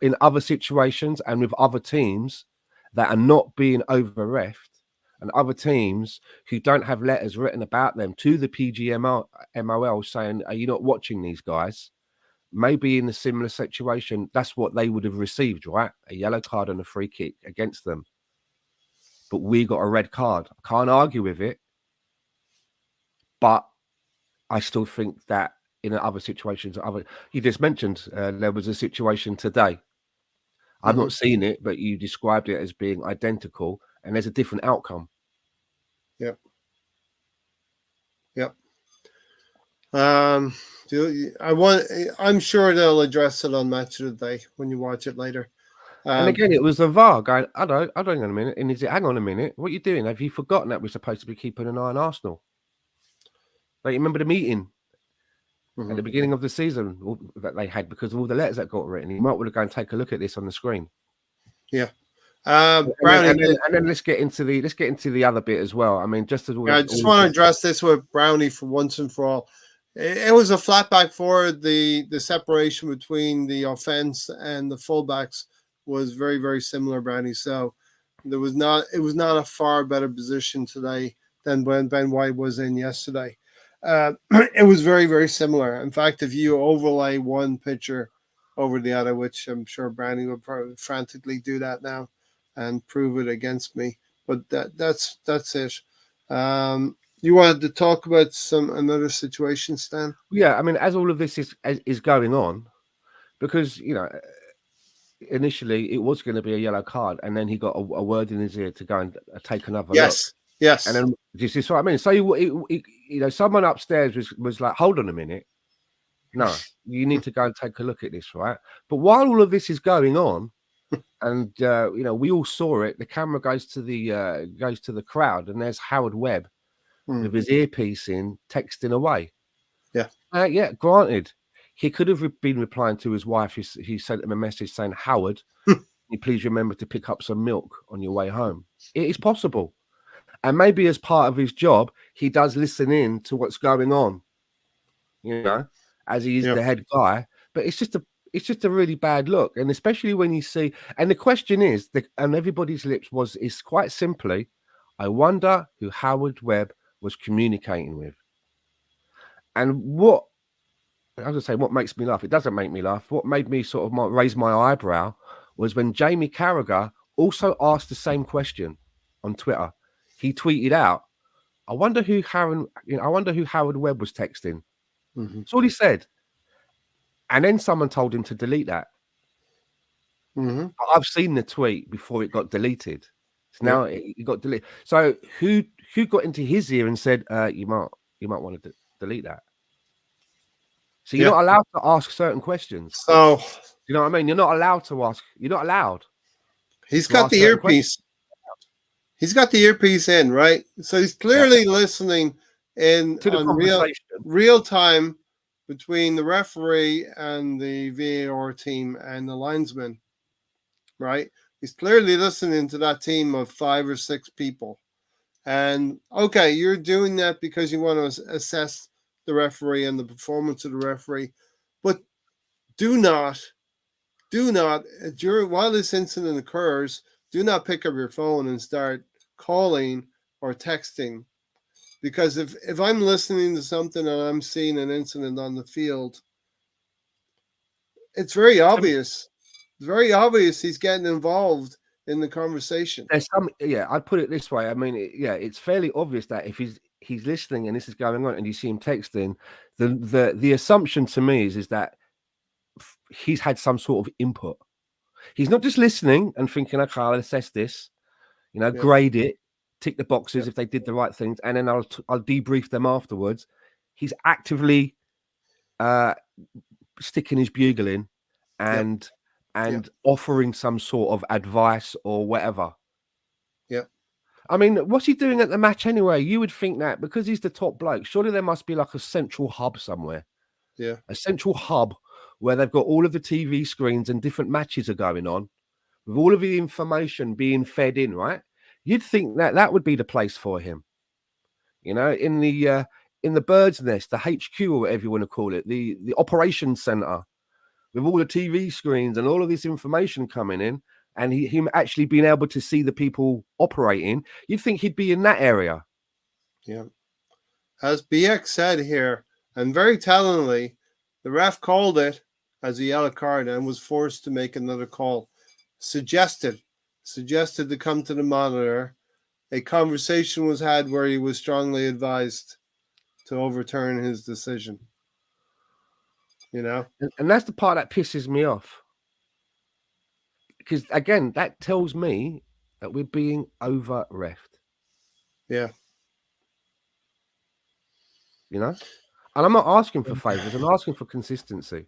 in other situations and with other teams that are not being over-reffed, and other teams who don't have letters written about them to the PGMOL saying, are you not watching these guys? Maybe in a similar situation, that's what they would have received, right? A yellow card and a free kick against them. But we got a red card. I can't argue with it. But I still think that in other situations, you just mentioned there was a situation today. I've not seen it, but you described it as being identical, and there's a different outcome. Yep. I'm sure they'll address it on Match of the Day when you watch it later. And again, it was the VAR going, I don't hang on a minute. And is it, hang on a minute, what are you doing? Have you forgotten that we're supposed to be keeping an eye on Arsenal? Like, you remember the meeting at the beginning of the season that they had because of all the letters that got written? You might want to go and take a look at this on the screen. Yeah. Brownie, and then let's get into the other bit as well. I mean, just as well. I just want to address this with Brownie for once and for all. It was a flat back forward. The separation between the offense and the fullbacks was very, very similar, Brownie. So it was not a far better position today than when Ben White was in yesterday. It was very, very similar. In fact, if you overlay one picture over the other, which I'm sure Brownie would probably frantically do that now and prove it against me, but that's it. You wanted to talk about another situation, Stan? Yeah, I mean, as all of this is going on, because initially it was going to be a yellow card, and then he got a word in his ear to go and take another look. Yes. And then, you see what I mean? So someone upstairs was like, hold on a minute. No, you need to go and take a look at this, right? But while all of this is going on, and we all saw it, the camera goes to the crowd, and there's Howard Webb with his earpiece in, texting away. Yeah, granted, he could have been replying to his wife. He sent him a message saying, Howard, can you please remember to pick up some milk on your way home? It is possible. And maybe as part of his job, he does listen in to what's going on, as he is the head guy. But it's just a really bad look. And especially when you see, and the question is, and everybody's lips is quite simply, I wonder who Howard Webb was communicating with. And what makes me laugh? It doesn't make me laugh. What made me sort of raise my eyebrow was when Jamie Carragher also asked the same question on Twitter. He tweeted out, I wonder who Howard Webb was texting. That's all he said. And then someone told him to delete that. I've seen the tweet before it got deleted. So now it got deleted. So who got into his ear and said, you might want to delete that? So you're not allowed to ask certain questions. So you know what I mean? You're not allowed to ask. You're not allowed. He's got the earpiece. He's got the earpiece in, right? So he's clearly listening in to the conversation, real time between the referee and the VAR team and the linesman. right? He's clearly listening to that team of 5 or 6 people. And okay, you're doing that because you want to assess the referee and the performance of the referee, but do not during while this incident occurs, do not pick up your phone and start calling or texting, because if I'm listening to something and I'm seeing an incident on the field, it's very obvious. It's very obvious he's getting involved in the conversation. There's some, I'd put it this way. I mean, it's fairly obvious that if he's listening and this is going on and you see him texting, the assumption to me is that he's had some sort of input. He's not just listening and thinking, okay, I'll assess this, grade it, tick the boxes if they did the right things, and then I'll debrief them afterwards. He's actively sticking his bugle in and offering some sort of advice or whatever. Yeah. I mean, what's he doing at the match anyway? You would think that because he's the top bloke, surely there must be like a central hub somewhere. Yeah. A central hub where they've got all of the TV screens and different matches are going on with all of the information being fed in, right? You'd think that would be the place for him. In the bird's nest, the HQ or whatever you want to call it, the operations center with all the TV screens and all of this information coming in, and him actually being able to see the people operating, you'd think he'd be in that area. Yeah. As BX said here, and very tellingly, the ref called it as a yellow card and was forced to make another call. Suggested to come to the monitor. A conversation was had where he was strongly advised to overturn his decision. And that's the part that pisses me off. Because, again, that tells me that we're being over-reffed. Yeah. And I'm not asking for favours. I'm asking for consistency.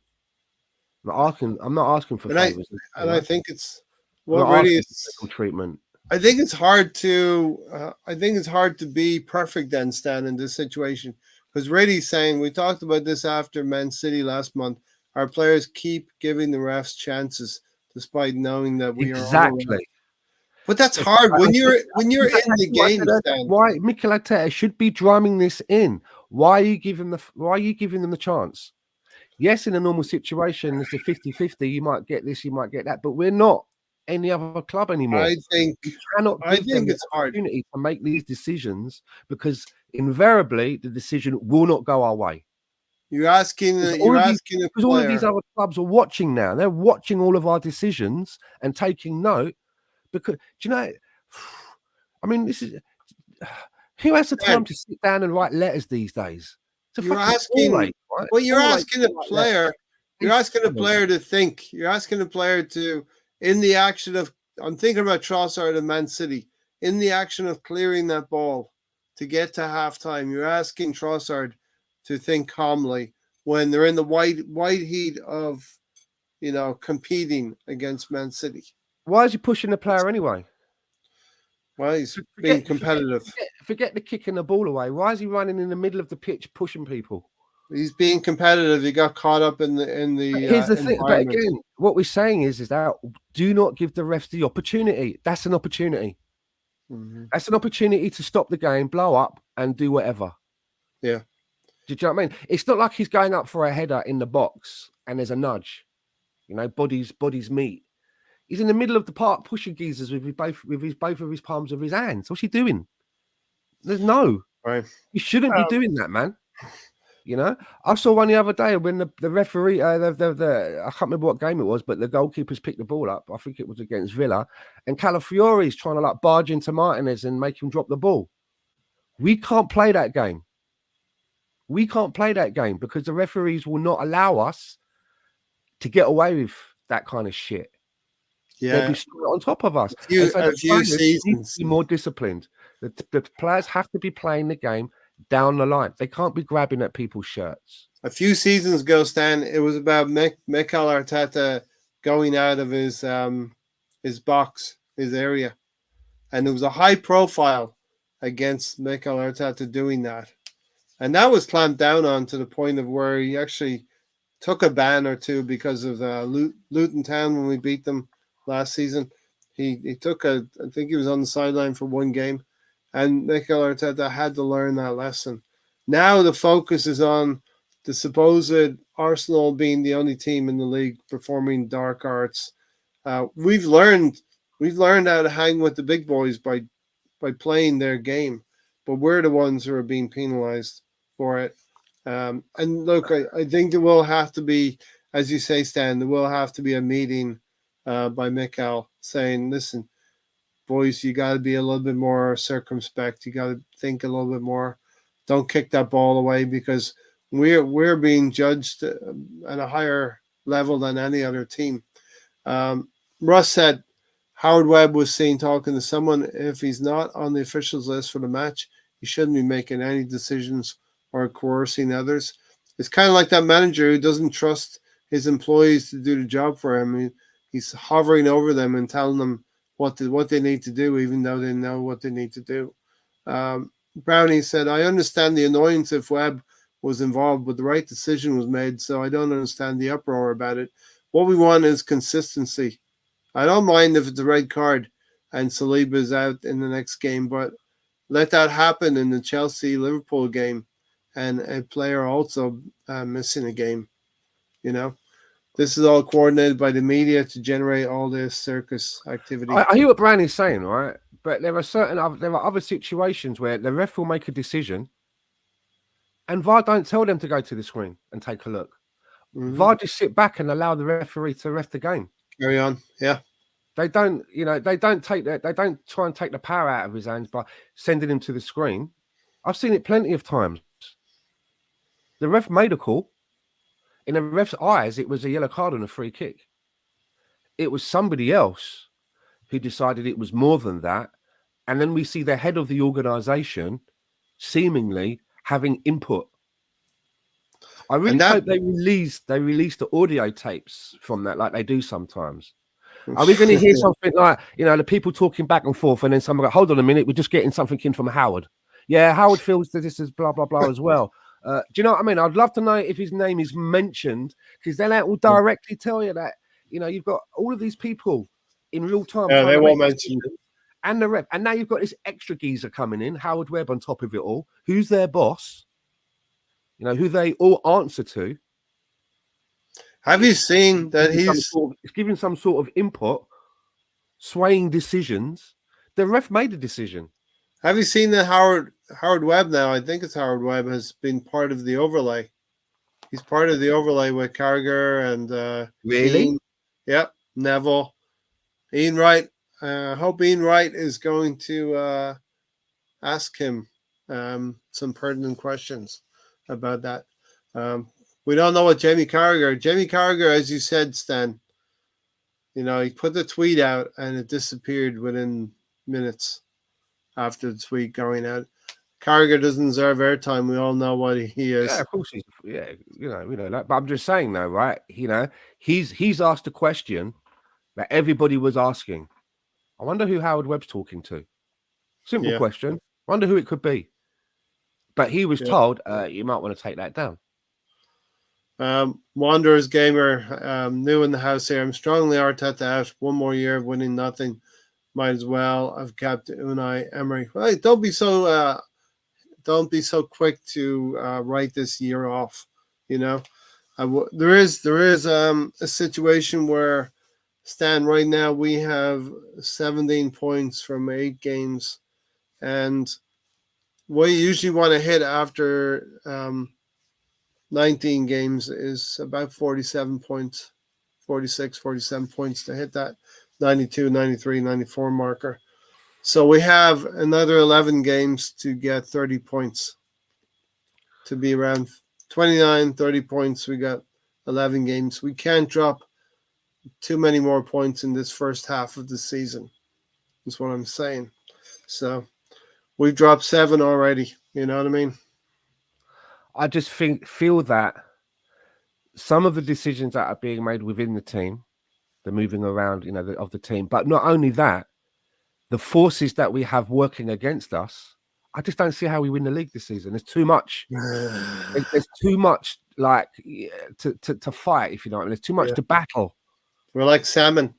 I'm not asking for favours. And I think it's what really is treatment. I think it's hard to be perfect then, Stan, in this situation. Because Rady's saying, we talked about this after Man City last month, our players keep giving the refs chances despite knowing that we are exactly. But that's hard when you're in the game. Stan. Why Mikel Arteta should be drumming this in? Why are you giving them the chance? Yes, in a normal situation, it's a 50-50. You might get this, you might get that, but we're not any other club anymore. I think it's hard to make these decisions because invariably the decision will not go our way. You're asking a player. Because all of these other clubs are watching now. They're watching all of our decisions and taking note. Because do you know? I mean, this is who has the time to sit down and write letters these days? You're asking a player. You're asking a player to think. You're asking a player to, in the action of, I'm thinking about Trossard and Man City, in the action of clearing that ball to get to halftime. You're asking Trossard to think calmly when they're in the white heat of, competing against Man City. Why is he pushing the player anyway? Well, he's being competitive. Forget the kicking the ball away. Why is he running in the middle of the pitch pushing people? He's being competitive. He got caught up in the. Here's the thing. But again, what we're saying is that do not give the refs the opportunity. That's an opportunity. Mm-hmm. That's an opportunity to stop the game, blow up, and do whatever. Yeah. Do you know what I mean? It's not like he's going up for a header in the box and there's a nudge. Bodies meet. He's in the middle of the park pushing geezers with both of his palms of his hands. What's he doing? There's no. Right. You shouldn't be doing that, man. I saw one the other day when the referee, I can't remember what game it was, but the goalkeepers picked the ball up. I think it was against Villa, and Calafiori's trying to barge into Martinez and make him drop the ball. We can't play that game. We can't play that game because the referees will not allow us to get away with that kind of shit. Yeah, they'll be straight on top of us. A few seasons need to be more disciplined. The players have to be playing the game down the line. They can't be grabbing at people's shirts. A few seasons ago, Stan, it was about Mikel Arteta going out of his box, his area, and there was a high profile against Mikel Arteta doing that, and that was clamped down on to the point of where he actually took a ban or two because of Luton Town when we beat them last season. He took I think he was on the sideline for one game, and Mikel Arteta had to learn that lesson. Now the focus is on the supposed Arsenal being the only team in the league performing dark arts. We've learned how to hang with the big boys by playing their game, but we're the ones who are being penalized for it. And look, I think there will have to be, as you say, Stan, there will have to be a meeting by Mikel saying, listen, boys, you got to be a little bit more circumspect. You got to think a little bit more. Don't kick that ball away, because we're being judged at a higher level than any other team. Russ said Howard Webb was seen talking to someone. If he's not on the officials list for the match, he shouldn't be making any decisions or coercing others. It's kind of like that manager who doesn't trust his employees to do the job for him. He's hovering over them and telling them what they need to do, even though they know what they need to do. Brownie said, I understand the annoyance if Webb was involved, but the right decision was made, so I don't understand the uproar about it. What we want is consistency. I don't mind if it's a red card and Saliba is out in the next game, but let that happen in the Chelsea-Liverpool game and a player also missing a game. This is all coordinated by the media to generate all this circus activity. I hear what Brownie's saying, right? But there are other situations where the ref will make a decision and VAR don't tell them to go to the screen and take a look. Mm-hmm. VAR just sit back and allow the referee to ref the game. Carry on, yeah. They don't try and take the power out of his hands by sending him to the screen. I've seen it plenty of times. The ref made a call. In the ref's eyes, it was a yellow card and a free kick. It was somebody else who decided it was more than that. And then we see the head of the organization seemingly having input. I really hope they release the audio tapes from that, like they do sometimes. Are we going to hear something like, the people talking back and forth, and then someone go, hold on a minute, we're just getting something in from Howard. Yeah, Howard feels that this is blah, blah, blah as well. Do you know what I mean? I'd love to know if his name is mentioned, because then that will directly tell you that, you've got all of these people in real time. Yeah, they won't mention it. And the rep. And now you've got this extra geezer coming in, Howard Webb on top of it all. Who's their boss? Who they all answer to. Have you seen that he's giving some sort of input, swaying decisions? The ref made a decision. Have you seen that Howard Webb now? I think it's Howard Webb has been part of the overlay. He's part of the overlay with Carragher and really? Ian, yep, Neville, Ian Wright. I hope Ian Wright is going to ask him some pertinent questions about that. We don't know what Jamie Carragher, as you said, Stan, he put the tweet out and it disappeared within minutes after the tweet going out. Carragher doesn't deserve airtime. We all know what he is. Yeah, of course we know that. But I'm just saying though, right? He's asked a question that everybody was asking. I wonder who Howard Webb's talking to. Simple question. Wonder who it could be. But he was told, you might want to take that down. Wanderers Gamer, new in the house here. I'm strongly Arteta out. One more year of winning nothing. Might as well. I've kept Unai Emery. Well, don't be so quick to write this year off. There is a situation where, Stan, right now we have 17 points from 8 games, and what you usually want to hit after 19 games is about 47 points, 46, 47 points to hit that 92, 93, 94 marker. So we have another 11 games to get 30 points, to be around 29, 30 points. We got 11 games. We can't drop too many more points in this first half of the season, is what I'm saying. So we've dropped 7 already. You know what I mean? I just feel that some of the decisions that are being made within the team, the moving around, of the team, but not only that, the forces that we have working against us, I just don't see how we win the league this season. There's too much. There's too much, to fight, if you know what I mean. There's too much to battle. We're like salmon.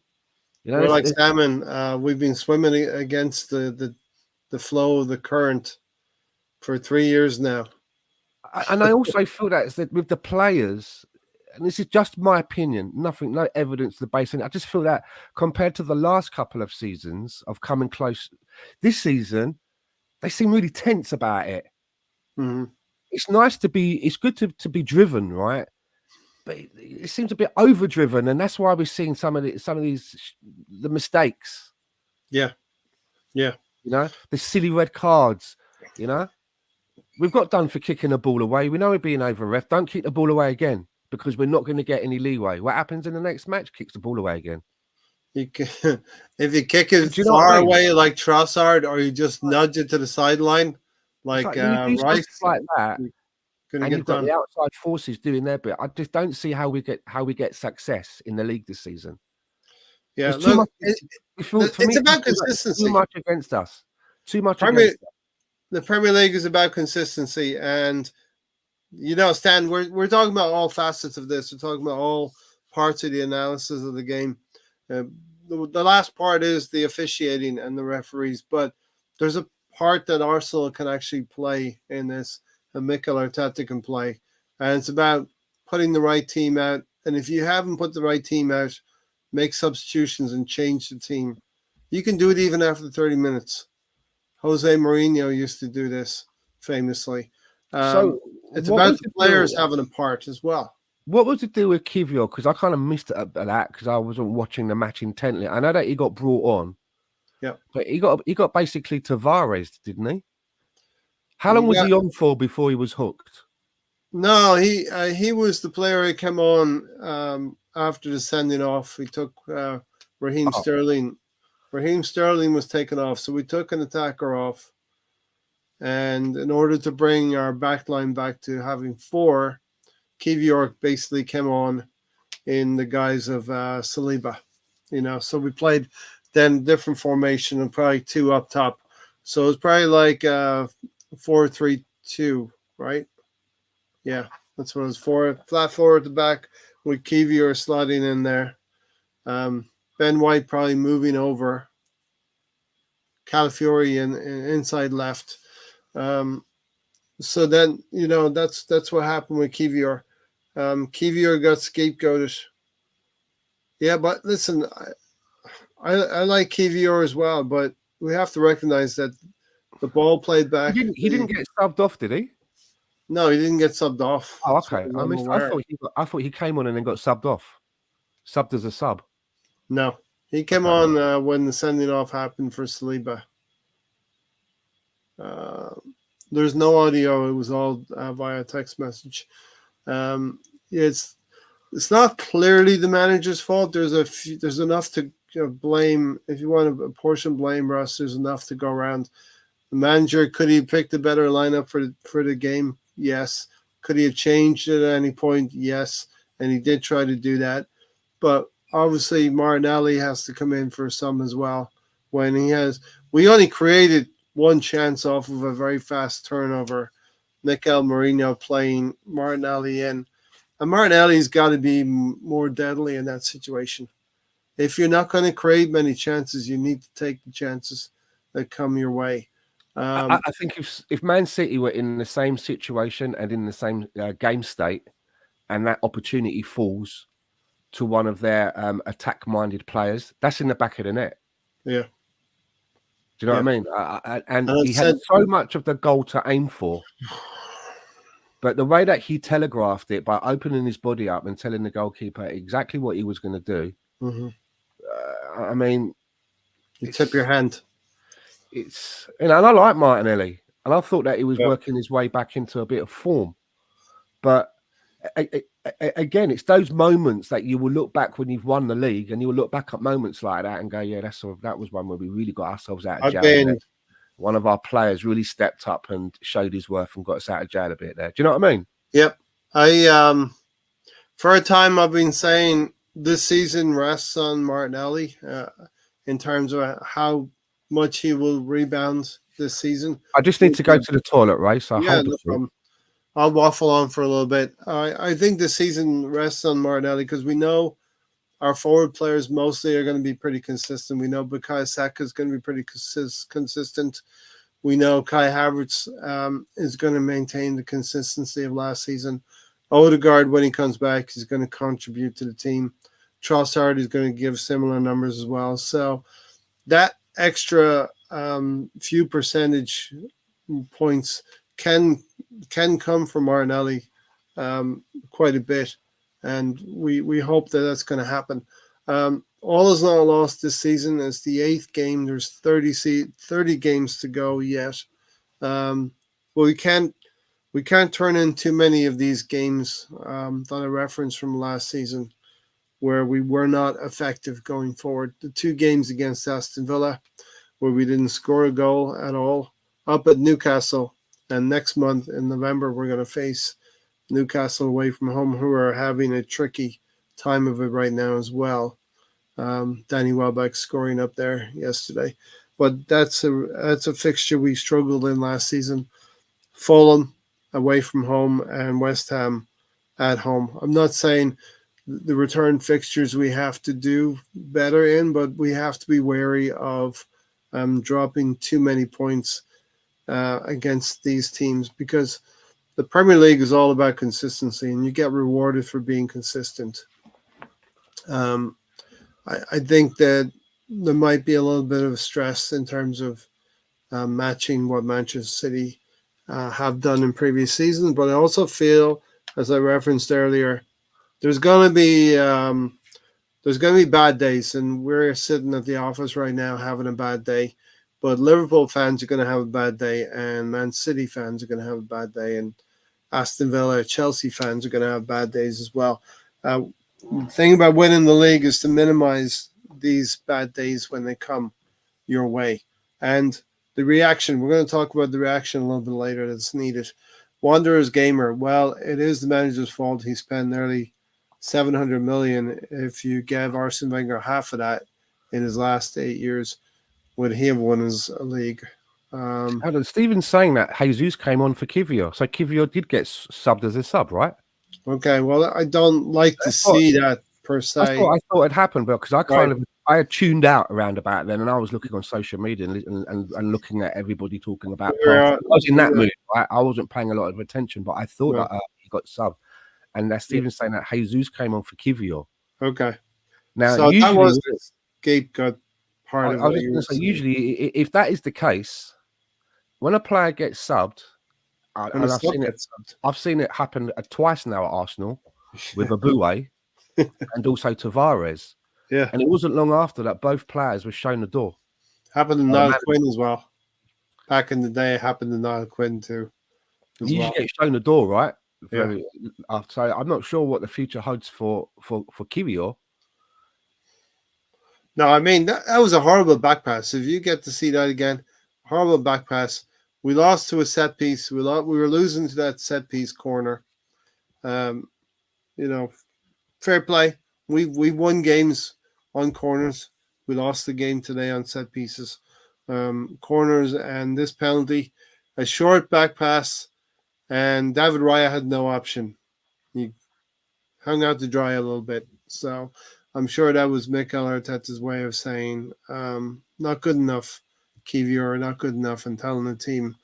You know, We're like salmon. We've been swimming against the flow of the current for 3 years now. and I also feel that with the players, and this is just my opinion, nothing, no evidence to the base. And I just feel that compared to the last couple of seasons of coming close, this season they seem really tense about it. Mm-hmm. It's nice to be, it's good to be driven, right? But it seems a bit overdriven, and that's why we're seeing some of the mistakes. Yeah, yeah. You know, the silly red cards. You know, we've got done for kicking the ball away. We know we're being over ref. Don't kick the ball away again because we're not going to get any leeway. What happens in the next match? Kicks the ball away again. You can, if you kick it Do you know far what I mean? away like Trossard, or you just nudge it to the sideline like When you do Rice, stuff like that, gonna and get you've got done. the outside forces doing their bit, I just don't see how we get success in the league this season. Yeah, There's too look, much. For me, it's about too consistency. much against us. Too much against us. The Premier League is about consistency, and Stan, we're talking about all facets of this. We're talking about all parts of the analysis of the game. The last part is the officiating and the referees, but there's a part that Arsenal can actually play in this, and Mikel Arteta can play, and it's about putting the right team out. And if you haven't put the right team out, make substitutions and change the team. You can do it even after 30 minutes. Jose Mourinho used to do this famously. So it's about the players having a part as well. What was the deal with Kiwior? Because I kind of missed that because I wasn't watching the match intently. I know that he got brought on. Yeah, but he got basically Tavares, didn't he? How long was he on for before he was hooked? No, he was the player who came on after the sending off. He took Raheem Sterling. Raheem Sterling was taken off, so we took an attacker off. And in order to bring our backline back to having 4, Kiwior basically came on in the guise of Saliba. So we played then different formation and probably 2 up top. So it's probably like 4-3-2, right? Yeah, that's what it was for. Flat 4 at the back with Kiwior sliding in there. Ben White probably moving over. Calafiori in inside left. So then, that's what happened with Kiwior. Kiwior got scapegoated. Yeah, but listen, I like Kiwior as well, but we have to recognize that the ball played back. He didn't get subbed off, did he? No, he didn't get subbed off. Oh, okay. I thought he came on and then got subbed off. Subbed as a sub. No, he came on when the sending off happened for Saliba. There's no audio. It was all via text message. It's not clearly the manager's fault. There's enough to blame. If you want to apportion blame, Russ, there's enough to go around. The manager, could he have picked a better lineup for the game? Yes. Could he have changed it at any point? Yes. And he did try to do that. But obviously Martinelli has to come in for some as well. We only created one chance off of a very fast turnover. Mikel Mourinho playing Martinelli in. And Martinelli's got to be more deadly in that situation. If you're not going to create many chances, you need to take the chances that come your way. I think if Man City were in the same situation and in the same game state, and that opportunity falls to one of their attack-minded players, that's in the back of the net. Yeah. Do you know what I mean? And he had so much of the goal to aim for. But the way that he telegraphed it by opening his body up and telling the goalkeeper exactly what he was going to do, I mean... You tip your hand. And I like Martinelli. And I thought that he was working his way back into a bit of form. But again, it's those moments that you will look back when you've won the league, and you will look back at moments like that and go, yeah, that was one where we really got ourselves out of jail. One of our players really stepped up and showed his worth and got us out of jail a bit there. Do you know what I mean? Yep. For a time I've been saying this season rests on Martinelli in terms of how much he will rebound this season. I just need to go to the toilet, Ray. So no problem. I'll waffle on for a little bit. I think this season rests on Martinelli because we know Our forward players mostly are going to be pretty consistent. We know Bukayo Saka is going to be pretty consistent. We know Kai Havertz is going to maintain the consistency of last season. Odegaard, when he comes back, is going to contribute to the team. Trossard is going to give similar numbers as well. So that extra few percentage points can come from Martinelli quite a bit, and we hope that that's going to happen. All is not lost this season. It's the 8th game. There's 30 games to go yet. But we can't turn in too many of these games that I referenced from last season where we were not effective going forward. The 2 games against Aston Villa where we didn't score a goal at all, up at Newcastle, and next month in November we're going to face Newcastle away from home, who are having a tricky time of it right now as well. Danny Welbeck scoring up there yesterday, but that's a fixture we struggled in last season. Fulham away from home and West Ham at home. I'm not saying the return fixtures we have to do better in, but we have to be wary of dropping too many points against these teams, because the Premier League is all about consistency, and you get rewarded for being consistent. I think that there might be a little bit of stress in terms of matching what Manchester City have done in previous seasons, but I also feel, as I referenced earlier, there's going to be bad days, and we're sitting at the office right now having a bad day. But Liverpool fans are going to have a bad day, and Man City fans are going to have a bad day, and Aston Villa, Chelsea fans are going to have bad days as well. The thing about winning the league is to minimize these bad days when they come your way. And the reaction, we're going to talk about the reaction a little bit later that's needed. Wanderers Gamer, well, it is the manager's fault. He spent nearly 700 million. If you gave Arsene Wenger half of that in his last 8 years, would he have won his league? Stephen's saying that Jesus came on for Kiwior, so Kiwior did get subbed as a sub, right? Okay, well, I don't like to see that per se. I thought it happened, but because I had tuned out around about then, and I was looking on social media and looking at everybody talking about. I was in that mood. I wasn't paying a lot of attention, but I thought that he got subbed, and Stephen's saying that Jesus came on for Kiwior. Okay, now so usually, that was the scapegoat part of I was going to say, usually, if that is the case, when a player gets subbed, and I've seen it happen twice now at Arsenal with Aboué and also Tavares. Yeah, and it wasn't long after that both players were shown the door. Happened to Niall Quinn as well. Back in the day, it happened to Niall Quinn too. You usually get shown the door, right? So I'm not sure what the future holds for Kiwior. No, I mean that was a horrible back pass. If you get to see that again, horrible back pass. We lost to a set piece. We were losing to that set piece corner. Fair play. We won games on corners. We lost the game today on set pieces, corners, and this penalty, a short back pass, and David Raya had no option. He hung out to dry a little bit. So I'm sure that was Mikel Arteta's way of saying, not good enough, Kiwior, not good enough, and telling the team.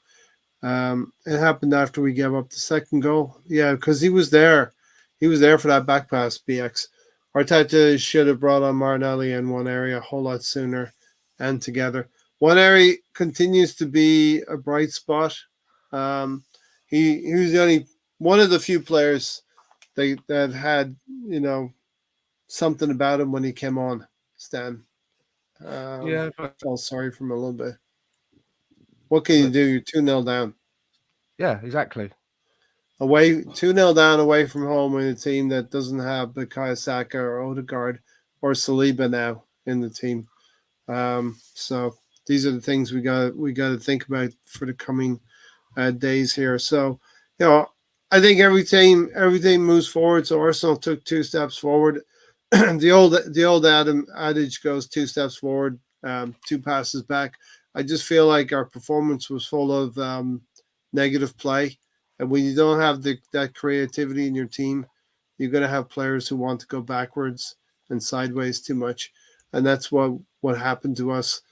It happened after we gave up the second goal. Yeah, because he was there. He was there for that back pass, BX. Arteta should have brought on Martinelli in one area a whole lot sooner and together. One area continues to be a bright spot. He was the only one of the few players that had, something about him when he came on, Stan. I felt sorry for him a little bit. What can you do? You're 2-0 down. Yeah, exactly. 2-0 down away from home in a team that doesn't have Bukayo Saka or Odegaard or Saliba now in the team. So these are the things we got to think about for the coming days here. So, I think everything moves forward. So Arsenal took 2 steps forward. the old adage goes 2 steps forward, 2 passes back. I just feel like our performance was full of negative play. And when you don't have that creativity in your team, you're going to have players who want to go backwards and sideways too much, and that's what happened to us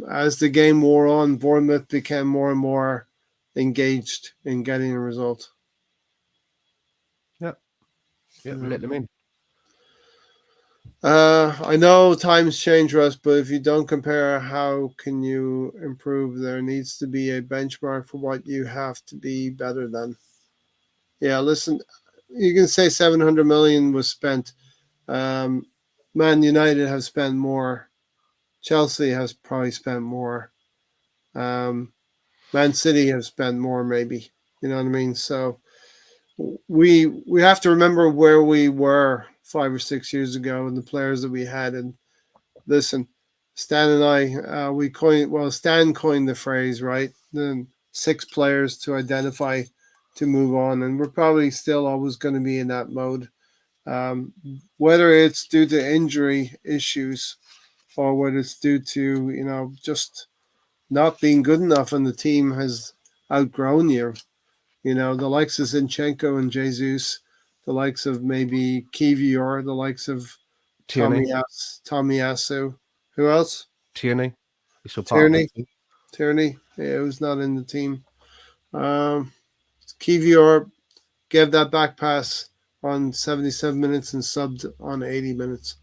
as the game wore on. Bournemouth became more and more engaged in getting a result. Yeah, yeah, we Mhm. let them in. I know times change, Russ, but if you don't compare, how can you improve? There needs to be a benchmark for what you have to be better than. Yeah, listen, you can say 700 million was spent. Um, Man United have spent more. Chelsea has probably spent more. Um, Man City have spent more, maybe. You know what I mean? So we have to remember where we were 5 or 6 years ago and the players that we had. And listen, Stan and I, we coined. Well, Stan coined the phrase, right? The 6 players to identify to move on, and we're probably still always going to be in that mode. Um, Whether it's due to injury issues or whether it's due to just not being good enough and the team has outgrown you. The likes of Zinchenko and Jesus, the likes of maybe Kiwior, the likes of Tierney, Tomiyasu. Who else? Tierney, he's still part of the Tierney. team. Tierney. Yeah, who's not in the team. Um, Kiwior gave that back pass on 77 minutes and subbed on 80 minutes.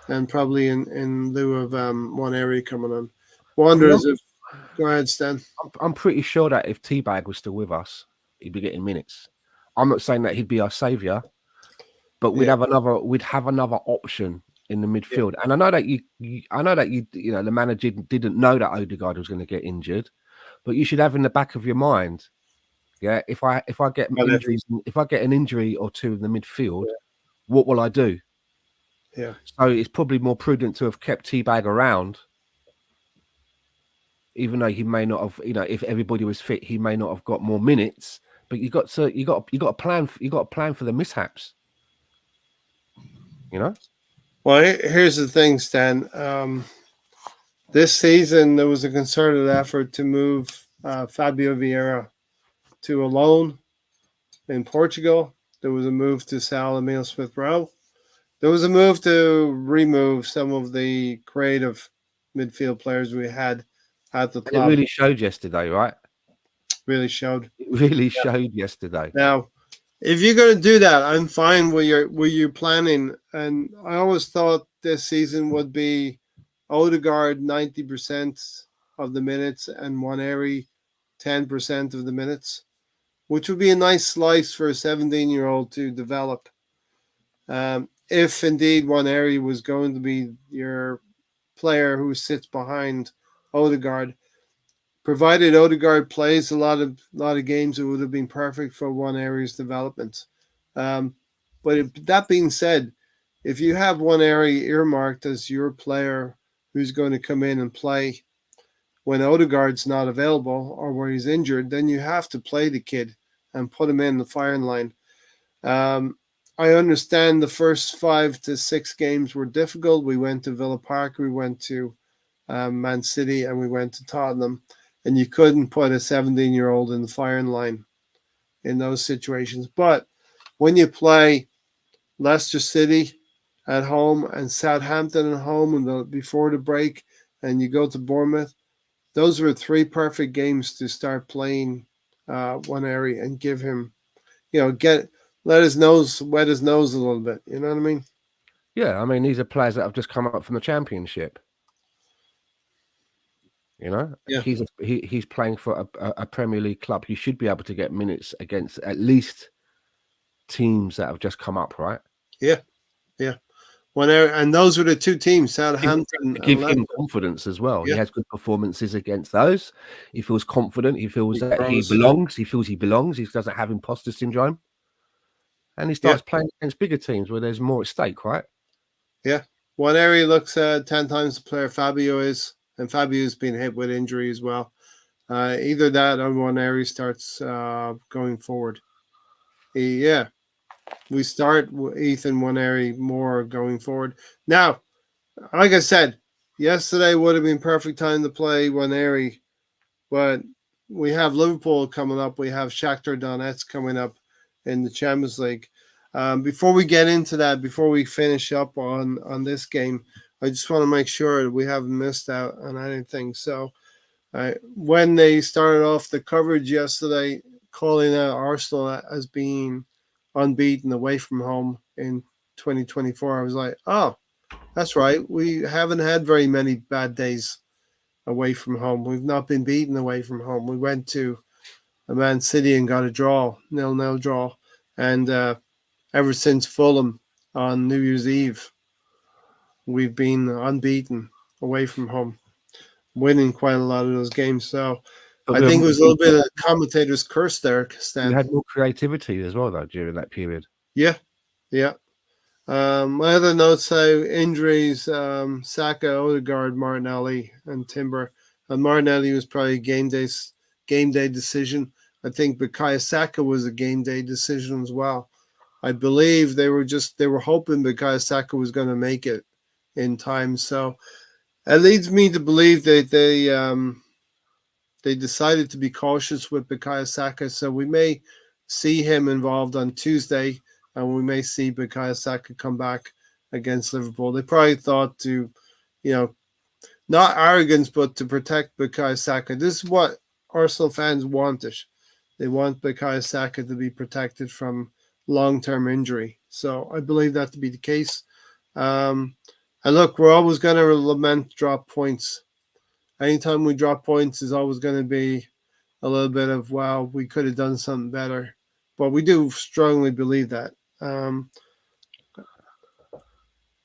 And probably in lieu of one area coming on. I mean, Wonders if. Go ahead, Stan. I'm pretty sure that if Teabag was still with us, he'd be getting minutes. I'm not saying that he'd be our saviour, but Yeah. we'd have another option in the Yeah. midfield. And I know that the manager didn't know that Odegaard was going to get injured, but you should have in the back of your mind, yeah, if I get But injuries, if I get an injury or two in the midfield, what will I do? yeah. So it's probably more prudent to have kept Teabag around, even though he may not have, if everybody was fit, he may not have got more minutes. But you got to plan for the mishaps, you know. Well, here's the thing, Stan. This season, there was a concerted effort to move Fabio Vieira to a loan in Portugal. There was a move to sell Emil Smith Rowe. There was a move to remove some of the creative midfield players we had at the And it club. really showed yesterday, right? Really showed. It really showed yesterday. Now, if you're going to do that, I'm fine with your planning. And I always thought this season would be Odegaard 90% of the minutes and Waneri 10% of the minutes, which would be a nice slice for a 17-year-old to develop. If indeed Waneri was going to be your player who sits behind Odegaard, provided Odegaard plays a lot of games, it would have been perfect for Waneri's development. But that being said, if you have Waneri earmarked as your player who's going to come in and play when Odegaard's not available or where he's injured, then you have to play the kid and put him in the firing line. I understand the first 5 to 6 games were difficult. We went to Villa Park, we went to Man City, and we went to Tottenham. And you couldn't put a 17-year-old in the firing line in those situations. But when you play Leicester City at home and Southampton at home before the break, and you go to Bournemouth, those were 3 perfect games to start playing Waneri and give him, let his nose wet his nose a little bit. You know what I mean? Yeah, I mean, these are players that have just come up from the Championship. Yeah. He's playing for a Premier League club. He should be able to get minutes against at least teams that have just come up, right? Yeah. And those were the 2 teams, Southampton To give and him Leicester. confidence as well. Yeah. He has good performances against those. He feels confident. He feels that he grows. belongs. He feels he belongs. He doesn't have imposter syndrome. And he starts playing against bigger teams where there's more at stake, right? Yeah. Waneri looks 10 times the player Fabio is, and Fabio's been hit with injury as well. Either that or Waneri starts going forward. We start with Ethan Waneri more going forward. Now, like I said, yesterday would have been perfect time to play Waneri, but we have Liverpool coming up. We have Shaktar Donetsk coming up in the Champions League. Before we get into that, before we finish up on this game, I just want to make sure that we haven't missed out on anything. So, when they started off the coverage yesterday, calling out Arsenal as being unbeaten away from home in 2024, I was like, oh, that's right. We haven't had very many bad days away from home. We've not been beaten away from home. We went to a Man City and got a draw, 0-0 draw, and ever since Fulham on New Year's Eve, we've been unbeaten away from home, winning quite a lot of those games. So But I think it was a little bit of a commentator's curse there, we Stan. had more creativity as well, though, during that period. Yeah, yeah. My other notes say injuries: Saka, Odegaard, Martinelli, and Timber. And Martinelli was probably a game day decision. I think Bukayo Saka was a game day decision as well. I believe they were hoping Bukayo Saka was going to make it in time. So it leads me to believe that they decided to be cautious with Bukayo Saka. So we may see him involved on Tuesday, and we may see Bukayo Saka come back against Liverpool. They probably thought to, you know, not arrogance, but to protect Bukayo Saka. This is what Arsenal fans wanted. They want Bukayo Saka to be protected from long-term injury. So I believe that to be the case. Um, and look, we're always going to lament drop points. Anytime we drop points is always going to be a little bit of, wow, we could have done something better. But we do strongly believe that.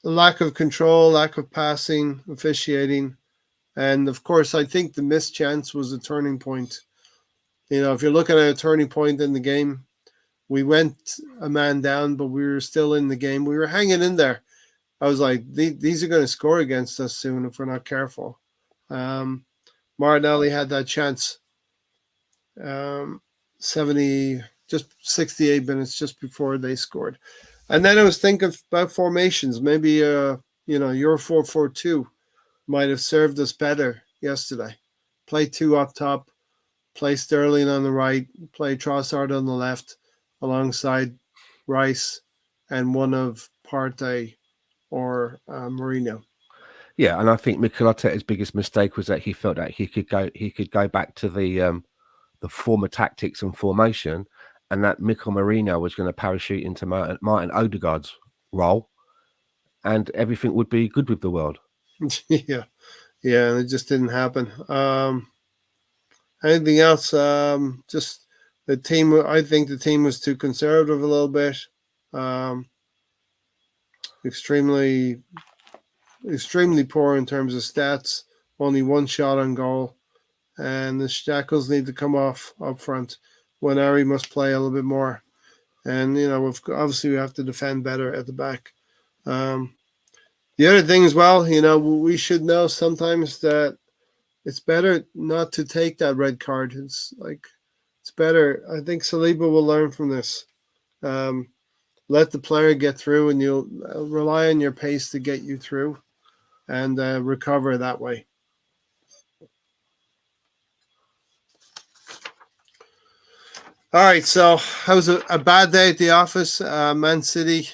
Lack of control, lack of passing, officiating. And of course, I think the missed chance was a turning point. If you're looking at a turning point in the game, we went a man down, but we were still in the game. We were hanging in there. I was like, these are going to score against us soon if we're not careful. Martinelli had that chance. 68 minutes just before they scored. And then I was thinking about formations. Maybe, your 4-4-2 might have served us better yesterday. Play two up top, play Sterling on the right, play Trossard on the left, alongside Rice and one of Partey or Mourinho. Yeah, and I think Mikel Arteta's biggest mistake was that he felt that he could go back to the former tactics and formation, and that Mikel Mourinho was going to parachute into Martin Odegaard's role, and everything would be good with the world. yeah, and it just didn't happen. Anything else? Just the team. I think the team was too conservative a little bit. Extremely poor in terms of stats. Only one shot on goal, and the shackles need to come off up front. When Ari must play a little bit more, and obviously we have to defend better at the back. The other thing as well, we should know sometimes that it's better not to take that red card. It's better. I think Saliba will learn from this. Let the player get through, and you'll rely on your pace to get you through and recover that way. All right, so that was a bad day at the office. Man City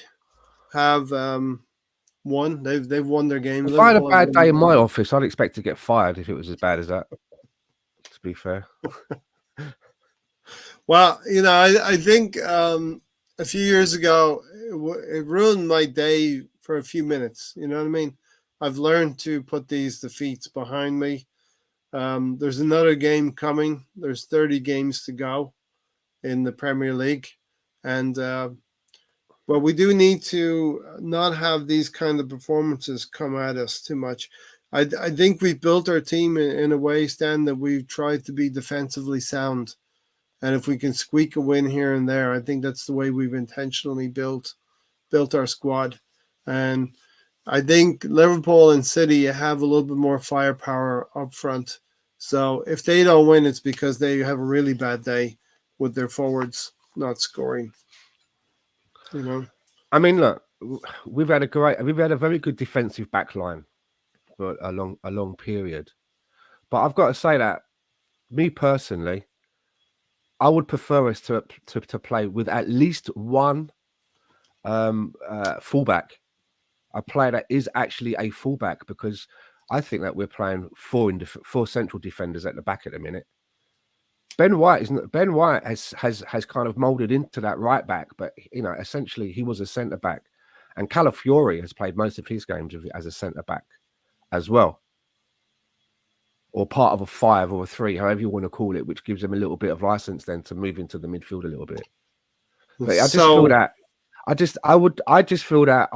have won. They've won their game. If I had a bad day in my office, I'd expect to get fired if it was as bad as that. To be fair. Well, I think a few years ago it ruined my day for a few minutes. You know what I mean? I've learned to put these defeats behind me. There's another game coming. There's 30 games to go in the Premier League, and but we do need to not have these kind of performances come at us too much. I think we've built our team in a way, Stan, that we've tried to be defensively sound. And if we can squeak a win here and there, I think that's the way we've intentionally built our squad. And I think Liverpool and City have a little bit more firepower up front. So if they don't win, it's because they have a really bad day with their forwards not scoring. I mean, look, we've had a very good defensive back line for a long period. But I've got to say that, me personally, I would prefer us to play with at least one fullback, a player that is actually a fullback, because I think that we're playing four central defenders at the back at the minute. Ben White has kind of molded into that right back, but essentially he was a centre back, and Calafiori has played most of his games as a centre back as well, or part of a 5 or a 3, however you want to call it, which gives them a little bit of license then to move into the midfield a little bit. But I just feel that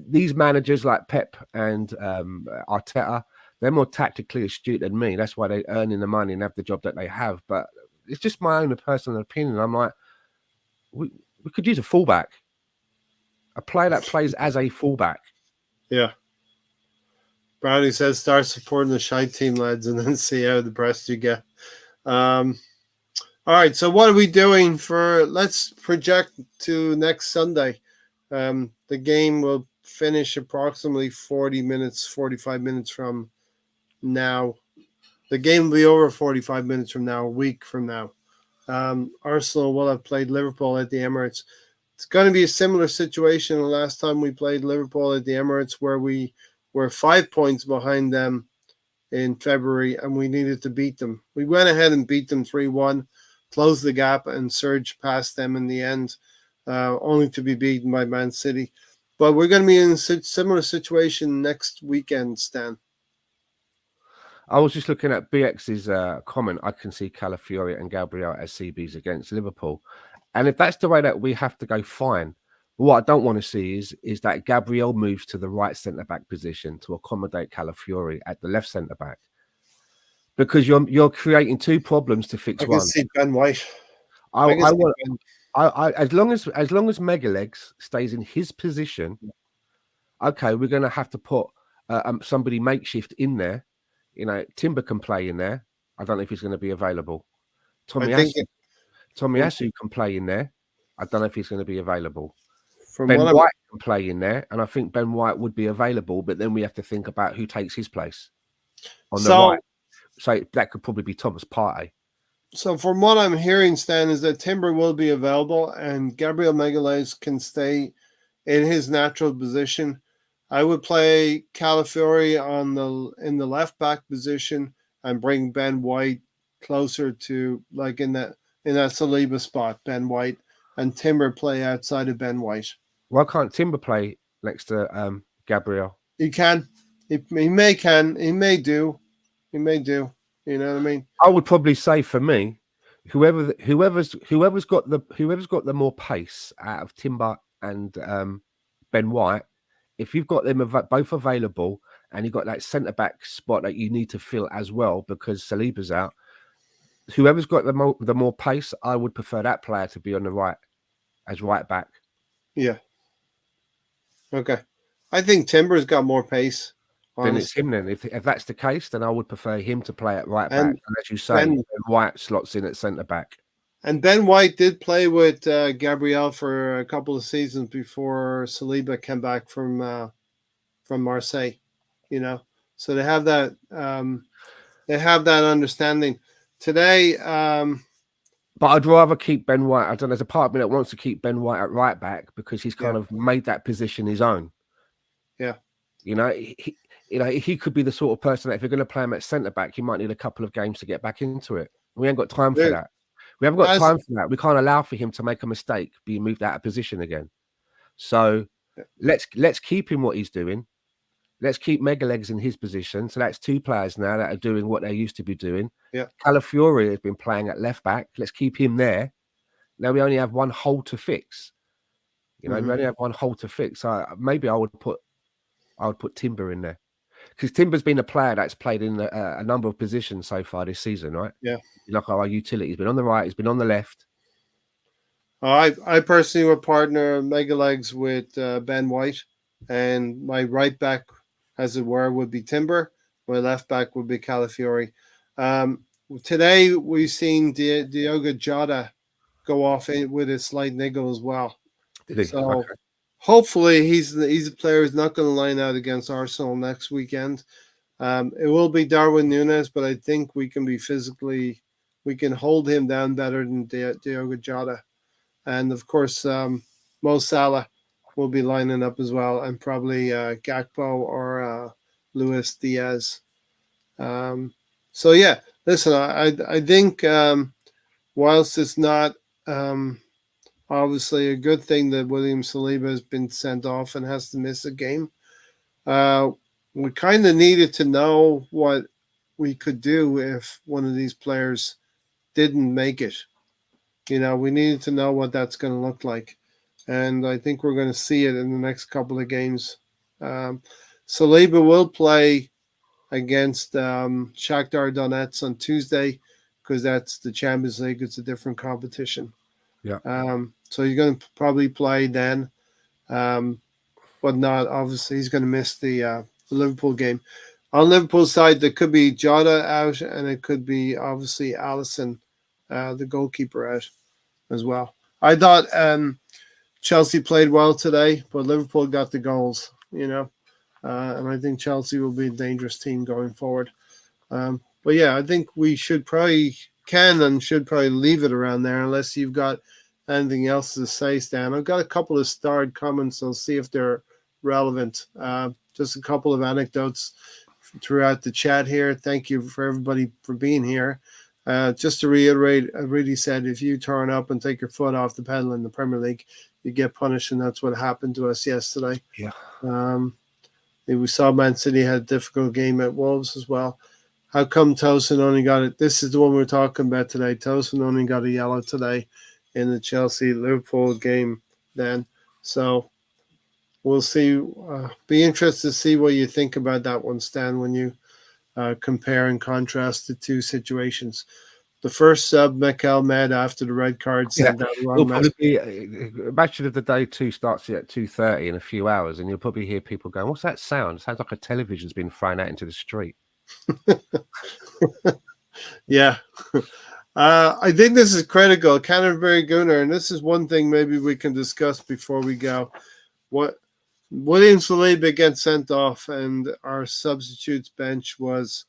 these managers like Pep and Arteta, they're more tactically astute than me. That's why they're earning the money and have the job that they have. But it's just my own personal opinion. I'm like, we could use a fullback, a player that plays as a fullback. Yeah. Brownie says, start supporting the shite team, lads, and then see how depressed you get. All right, so what are we doing let's project to next Sunday. The game will finish approximately 45 minutes from now. The game will be over 45 minutes from now, a week from now. Arsenal will have played Liverpool at the Emirates. It's going to be a similar situation the last time we played Liverpool at the Emirates, where we were 5 points behind them in February, and we needed to beat them. We went ahead and beat them 3-1, closed the gap, and surged past them in the end, only to be beaten by Man City. But we're going to be in a similar situation next weekend, Stan. I was just looking at BX's comment. I can see Calafiori and Gabriel as CBs against Liverpool. And if that's the way that we have to go, fine. But what I don't want to see is that Gabriel moves to the right centre-back position to accommodate Calafiori at the left centre-back. Because you're creating two problems to fix one. I can see Ben White. As long as Megalegs stays in his position, okay, we're going to have to put somebody makeshift in there. Timber can play in there. I don't know if he's going to be available. Tomiyasu can play in there. I don't know if he's going to be available. Ben White can play in there, and I think Ben White would be available, but then we have to think about who takes his place on the right. So that could probably be Thomas Partey. So from what I'm hearing, Stan, is that Timber will be available and Gabriel Magalhaes can stay in his natural position. I would play Calafiori in the left back position and bring Ben White closer to like in that Saliba spot, Ben White, and Timber play outside of Ben White. Why can't Timber play next to Gabriel? He can. He may do. You know what I mean? I would probably say for me, whoever's got the more pace out of Timber and Ben White, if you've got them both available and you've got that centre back spot that you need to fill as well because Saliba's out, whoever's got the more pace, I would prefer that player to be on the right as right back. Yeah. Okay. I think Timber's got more pace. Then it's him then. If that's the case, then I would prefer him to play at right back. And as you say, Ben White slots in at centre back. And Ben White did play with Gabriel for a couple of seasons before Saliba came back from Marseille. So they have that understanding today. But I'd rather keep Ben White. I don't know. There's a part of me that wants to keep Ben White at right back because he's kind of made that position his own. Yeah. He could be the sort of person that if you're going to play him at centre back, he might need a couple of games to get back into it. We ain't got time for that. We haven't got time for that. We can't allow for him to make a mistake, being moved out of position again. So let's keep him what he's doing. Let's keep Megalegs in his position. So that's two players now that are doing what they used to be doing. Yeah. Calafiori has been playing at left back. Let's keep him there. Now we only have one hole to fix. We only have one hole to fix. So maybe I would put Timber in there. Because Timber's been a player that's played in a number of positions so far this season, right? Yeah. Like our utility. He's been on the right. He's been on the left. I personally would partner Megalegs with Ben White. And my right back, as it were, would be Timber. My left back would be Calafiori. Today, we've seen Diogo Jota go off with a slight niggle as well. Did he? So okay. Hopefully he's a player who's not going to line out against Arsenal next weekend. It will be Darwin Núñez, but I think we can hold him down better than Diogo Jota. And of course, Mo Salah will be lining up as well, and probably Gakpo or Luis Diaz. Um, so yeah, listen, I think whilst it's not obviously a good thing that William Saliba has been sent off and has to miss a game, uh, we kind of needed to know what we could do if one of these players didn't make it. We needed to know what that's going to look like. And I think we're going to see it in the next couple of games. Um, Saliba will play against Shaktar Donetsk on Tuesday because that's the Champions League. It's a different competition. Yeah. So he's going to probably play then, but not obviously. He's going to miss the Liverpool game. On Liverpool's side, there could be Jota out, and it could be obviously Allison, the goalkeeper, out as well. I thought Chelsea played well today, but Liverpool got the goals, and I think Chelsea will be a dangerous team going forward. But yeah, I think we should probably leave it around there unless you've got anything else to say, Stan. I've got a couple of starred comments. I'll see if they're relevant. Just a couple of anecdotes throughout the chat here. Thank you for everybody for being here. Just to reiterate, I really said if you turn up and take your foot off the pedal in the Premier League, you get punished, and that's what happened to us yesterday. Yeah. We saw Man City had a difficult game at Wolves as well. How come Tosin only got it? This is the one we're talking about today. Tosin only got a yellow today in the Chelsea-Liverpool game then. So we'll see. Be interested to see what you think about that one, Stan, when you compare and contrast the two situations. The first sub, Mikel Med, after the red card, sent out the wrong message. Match of the Day 2 starts at 2:30 in a few hours, and you'll probably hear people going, "What's that sound? It sounds like a television's been thrown out into the street." Yeah. I think this is critical. Canterbury Gunner, and this is one thing maybe we can discuss before we go. What William Saliba gets sent off, and our substitutes bench was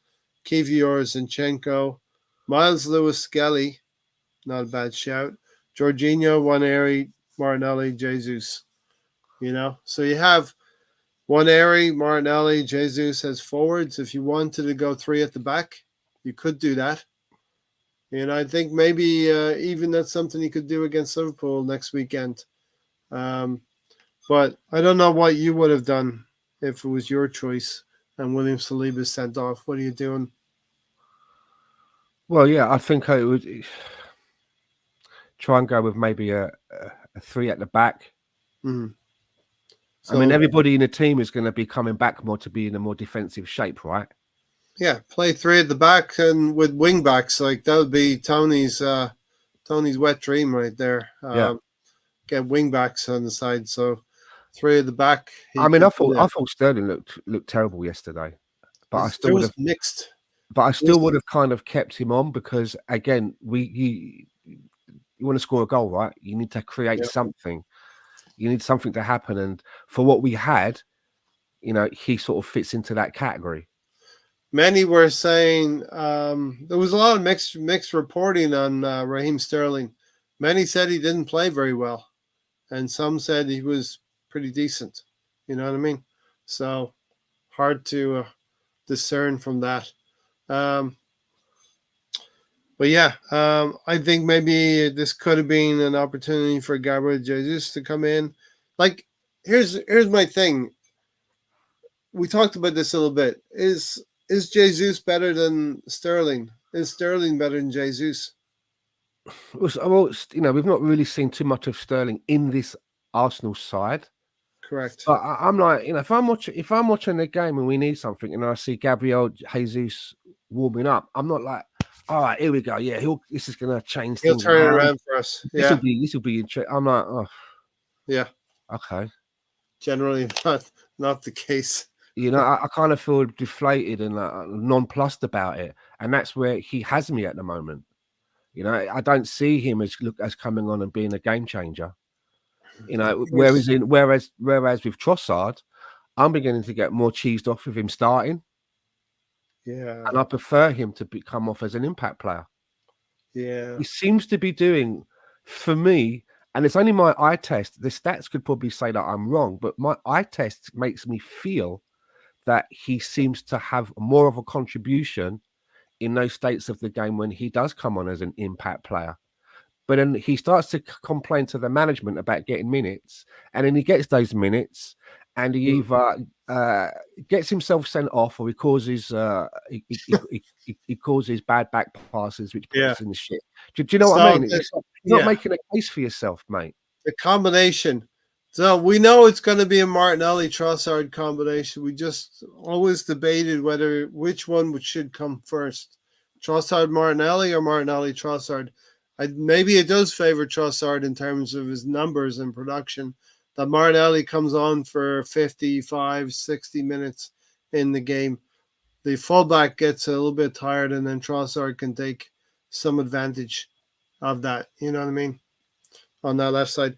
Kiwior, Zinchenko, Miles Lewis-Skelly, not a bad shout, Jorginho, Waneri, Martinelli, Jesus. So you have Waneri, Martinelli, Jesus as forwards. If you wanted to go three at the back, you could do that. And I think maybe even that's something you could do against Liverpool next weekend. But I don't know what you would have done if it was your choice and William Saliba sent off. What are you doing? Well, yeah, I think I would try and go with maybe a three at the back. Mm-hmm. So, I mean, everybody in the team is going to be coming back more to be in a more defensive shape, right? Yeah, play three at the back and with wing backs. Like that would be Tony's wet dream right there. Get wing backs on the side. So three at the back. I mean, I thought Sterling looked terrible yesterday, but I still would have mixed. But I still would have kind of kept him on because again, you want to score a goal, right? You need to create something. You need something to happen, and for what we had, he sort of fits into that category. Many were saying there was a lot of mixed reporting on Raheem Sterling. Many said he didn't play very well, and some said he was pretty decent. You know what I mean? So hard to discern from that. But yeah, I think maybe this could have been an opportunity for Gabriel Jesus to come in. Like, here's my thing. We talked about this a little bit. Is Jesus better than Sterling? Is Sterling better than Jesus? Well, we've not really seen too much of Sterling in this Arsenal side. Correct. But I'm like, if I'm watching the game and we need something, and I see Gabriel Jesus warming up, I'm not like, all right, here we go. Yeah, this is going to change things. He'll turn it around for us. This will be interesting. I'm like, oh, yeah, okay. Generally, not the case. I kind of feel deflated and nonplussed about it, and that's where he has me at the moment. I don't see him as coming on and being a game changer. Whereas with Trossard, I'm beginning to get more cheesed off with him starting. Yeah, and I prefer him to come off as an impact player. Yeah, he seems to be doing, for me, And it's only my eye test. The stats could probably say that I'm wrong, but my eye test makes me feel that he seems to have more of a contribution in those states of the game when he does come on as an impact player. But then he starts to complain to the management about getting minutes, and then he gets those minutes, and he either gets himself sent off, or he causes he causes bad back passes, which puts Yeah. us in the shit. Do you know what I So mean? the, You're not yeah, making a case for yourself, mate. the combination. So we know it's going to be a Martinelli Trossard combination. We just always debated which one should come first, Trossard Martinelli or Martinelli Trossard. Maybe it does favor Trossard in terms of his numbers and production. That Martinelli comes on for 55, 60 minutes in the game. The fullback gets a little bit tired, and then Trossard can take some advantage of that. You know what I mean? On that left side.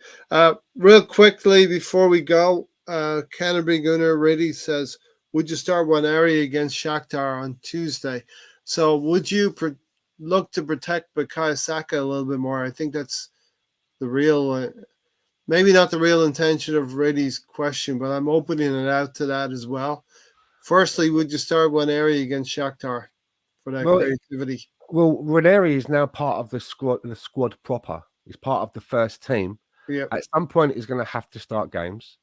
Real quickly before we go, Canterbury Gunner Riddy says, would you start one area against Shakhtar on Tuesday? So would you look to protect Bukayo Saka a little bit more? I think that's the real, maybe not the real intention of Riddy's question, but I'm opening it out to that as well. Firstly, would you start one area against Shakhtar for that creativity? Well, Ranieri is now part of the squad proper. He's part of the first team. Yep. At some point, he's going to have to start games.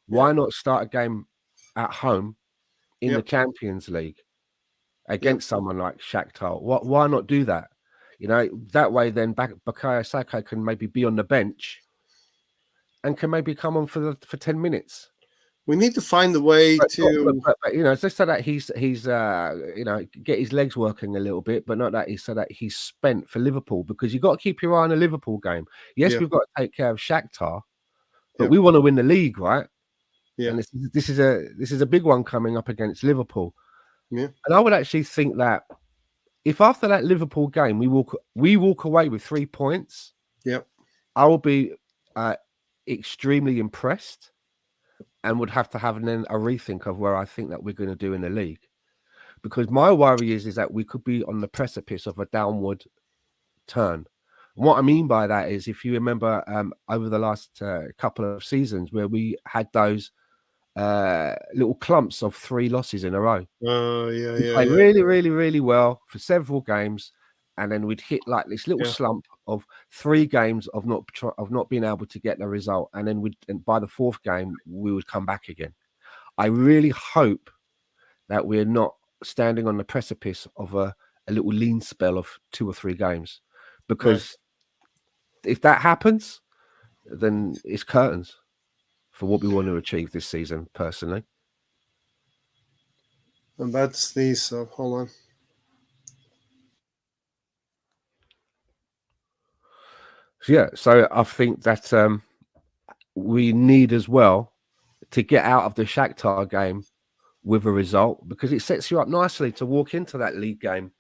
Why not start a game at home in the Champions League against someone like Shakhtar? Why not do that? You know, that way then Bukayo Saka can maybe be on the bench and can maybe come on for 10 minutes. We need to find a way but, to, you know, just so that he's you know, get his legs working a little bit, but not that so that he's spent for Liverpool, because you've got to keep your eye on the Liverpool game. Yes, we've got to take care of Shakhtar, but we want to win the league, right? Yeah. And this is a big one coming up against Liverpool. Yeah. And I would actually think that if after that Liverpool game we walk away with 3 points, I will be extremely impressed, and would have to have then a rethink of where I think that we're going to do in the league. Because my worry is that we could be on the precipice of a downward turn. And what I mean by that is, if you remember over the last couple of seasons where we had those little clumps of 3 losses in a row. We play really, really, really well for several games, and then we'd hit like this little slump of 3 games of not being able to get the result, and then by the 4th game we would come back again. I really hope that we're not standing on the precipice of a little lean spell of 2 or 3 games, because if that happens, then it's curtains for what we want to achieve this season, personally. I'm about to sneeze, so hold on. So I think that we need as well to get out of the Shakhtar game with a result, because it sets you up nicely to walk into that league game.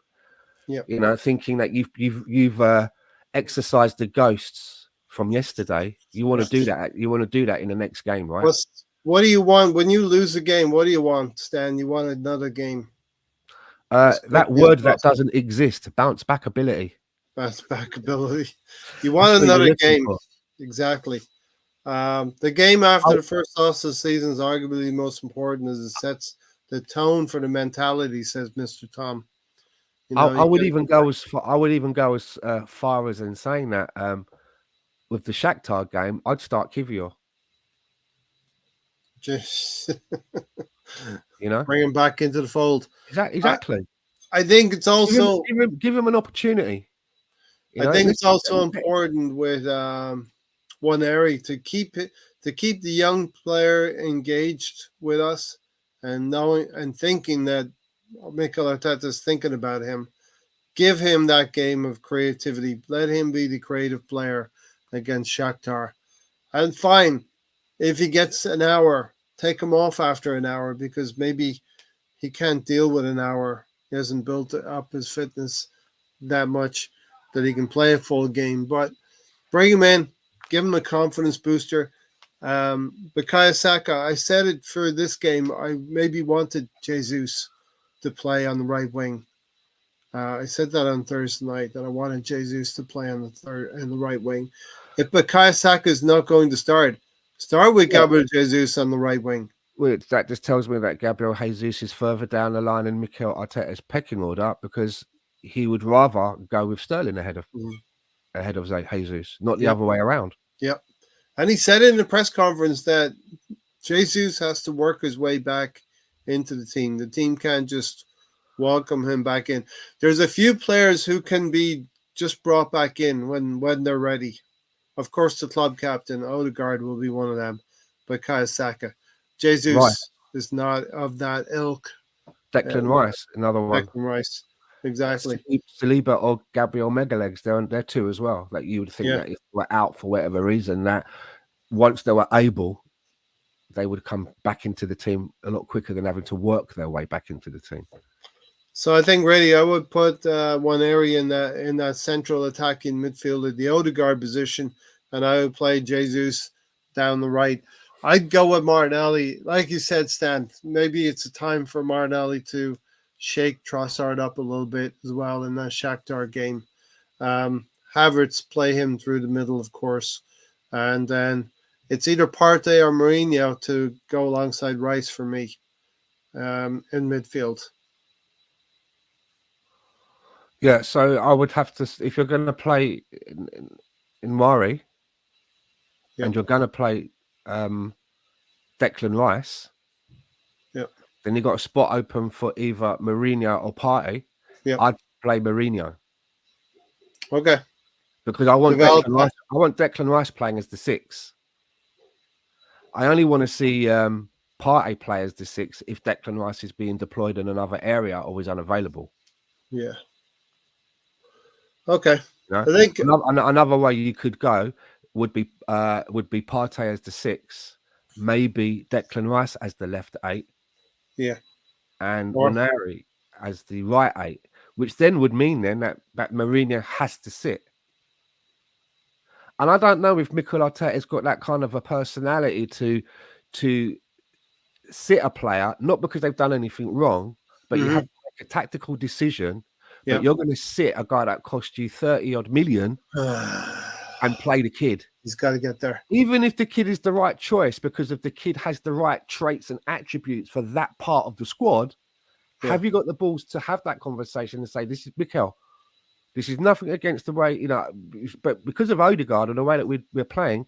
You know, thinking that you've exercised the ghosts from yesterday. You want to do that. You want to do that in the next game, right? What do you want when you lose a game? What do you want, Stan? You want another game? That word that doesn't exist, bounce back ability. Bounce back ability. You want another game. Exactly. The game after the first loss of the season is arguably the most important, as it sets the tone for the mentality, says Mr. Tom. You know, I would even go as far as in saying that with the Shakhtar game, I'd start Kiwior. Just you know, bring him back into the fold. Exactly. I think it's also give him an opportunity. I think it's also important with one area to keep the young player engaged with us, and knowing and thinking that Mikel Arteta is thinking about him. Give him that game of creativity. Let him be the creative player against Shakhtar. And fine, if he gets an hour, take him off after an hour, because maybe he can't deal with an hour. He hasn't built up his fitness that much that he can play a full game. But bring him in, give him a confidence booster. Bukayo Saka, I said it for this game, I maybe wanted Jesus to play on the right wing. I said that on Thursday night, that I wanted Jesus to play on the right wing. If Bukayo Saka is not going to start with Yeah. Gabriel Jesus on the right wing. Which that just tells me that Gabriel Jesus is further down the line in Mikel Arteta's pecking order because he would rather go with Sterling ahead of Jesus, not the Yep. other way around. Yep. And he said in the press conference that Jesus has to work his way back into the team. The team can't just welcome him back in. There's a few players who can be just brought back in when they're ready. Of course, the club captain, Odegaard, will be one of them, but Bukayo Saka. Jesus is not of that ilk. Declan Rice, another one. Declan Rice. Exactly. Saliba or Gabriel Megalegs, they're two as well. Like you would think that if they were out for whatever reason, that once they were able, they would come back into the team a lot quicker than having to work their way back into the team. So I think really I would put one area in that central attacking midfield at the Odegaard position, and I would play Jesus down the right. I'd go with Martinelli. Like you said, Stan, maybe it's a time for Martinelli to shake Trossard up a little bit as well in that Shaktar game. Havertz play him through the middle, of course. And then it's either Partey or Mourinho to go alongside Rice for me in midfield. Yeah, so I would have to, if you're going to play in Mari and you're going to play Declan Rice, then you got a spot open for either Mourinho or Partey. I'd play Mourinho. Okay. Because I want Declan Rice playing as the 6. I only want to see Partey play as the 6 if Declan Rice is being deployed in another area or is unavailable. Yeah. Okay. You know? I think another way you could go would be Partey as the 6, maybe Declan Rice as the left 8. Yeah. And Wanari as the right 8, which then would mean then that Mourinho has to sit. And I don't know if Mikel Arteta's got that kind of a personality to sit a player, not because they've done anything wrong, but you have to make a tactical decision. But you're going to sit a guy that cost you 30-odd million and play the kid. He's got to get there. Even if the kid is the right choice, because if the kid has the right traits and attributes for that part of the squad, have you got the balls to have that conversation and say, this is Mikel? This is nothing against the way, but because of Odegaard and the way that we're playing,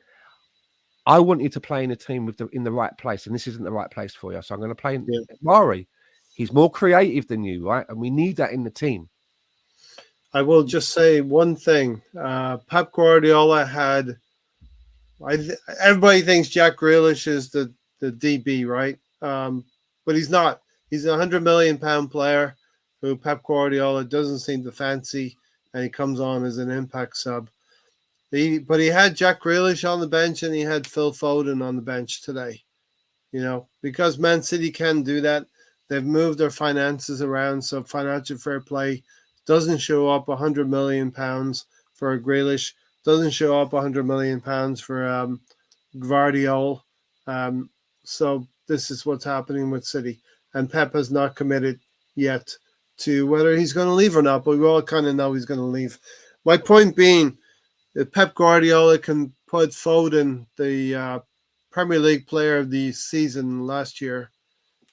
I want you to play in a team in the right place, and this isn't the right place for you. So I'm going to play Mari. He's more creative than you, right? And we need that in the team. I will just say one thing. Pep Guardiola had. Everybody thinks Jack Grealish is the DB, right? But he's not. He's a £100 million player who Pep Guardiola doesn't seem to fancy, and he comes on as an impact sub. But he had Jack Grealish on the bench, and he had Phil Foden on the bench today. Because Man City can do that. They've moved their finances around, so financial fair play doesn't show up £100 million for a Grealish, doesn't show up £100 million for Guardiola. So this is what's happening with City. And Pep has not committed yet to whether he's going to leave or not, but we all kind of know he's going to leave. My point being that Pep Guardiola can put Foden, the Premier League player of the season last year,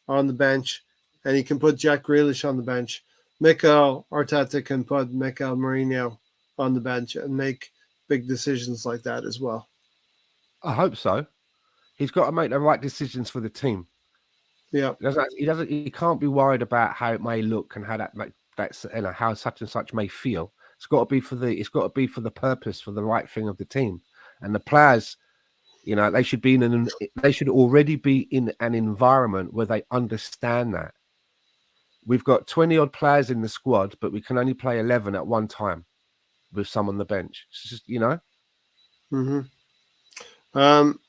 on the bench, and he can put Jack Grealish on the bench. Mikel Arteta can put Mikel Mourinho on the bench and make big decisions like that as well. I hope so. He's got to make the right decisions for the team. Yeah, he can't be worried about how it may look and how that's how such and such may feel. It's got to be for the purpose, for the right thing of the team. And the players, they should already be in an environment where they understand that. We've got 20-odd players in the squad, but we can only play 11 at one time with some on the bench. It's just,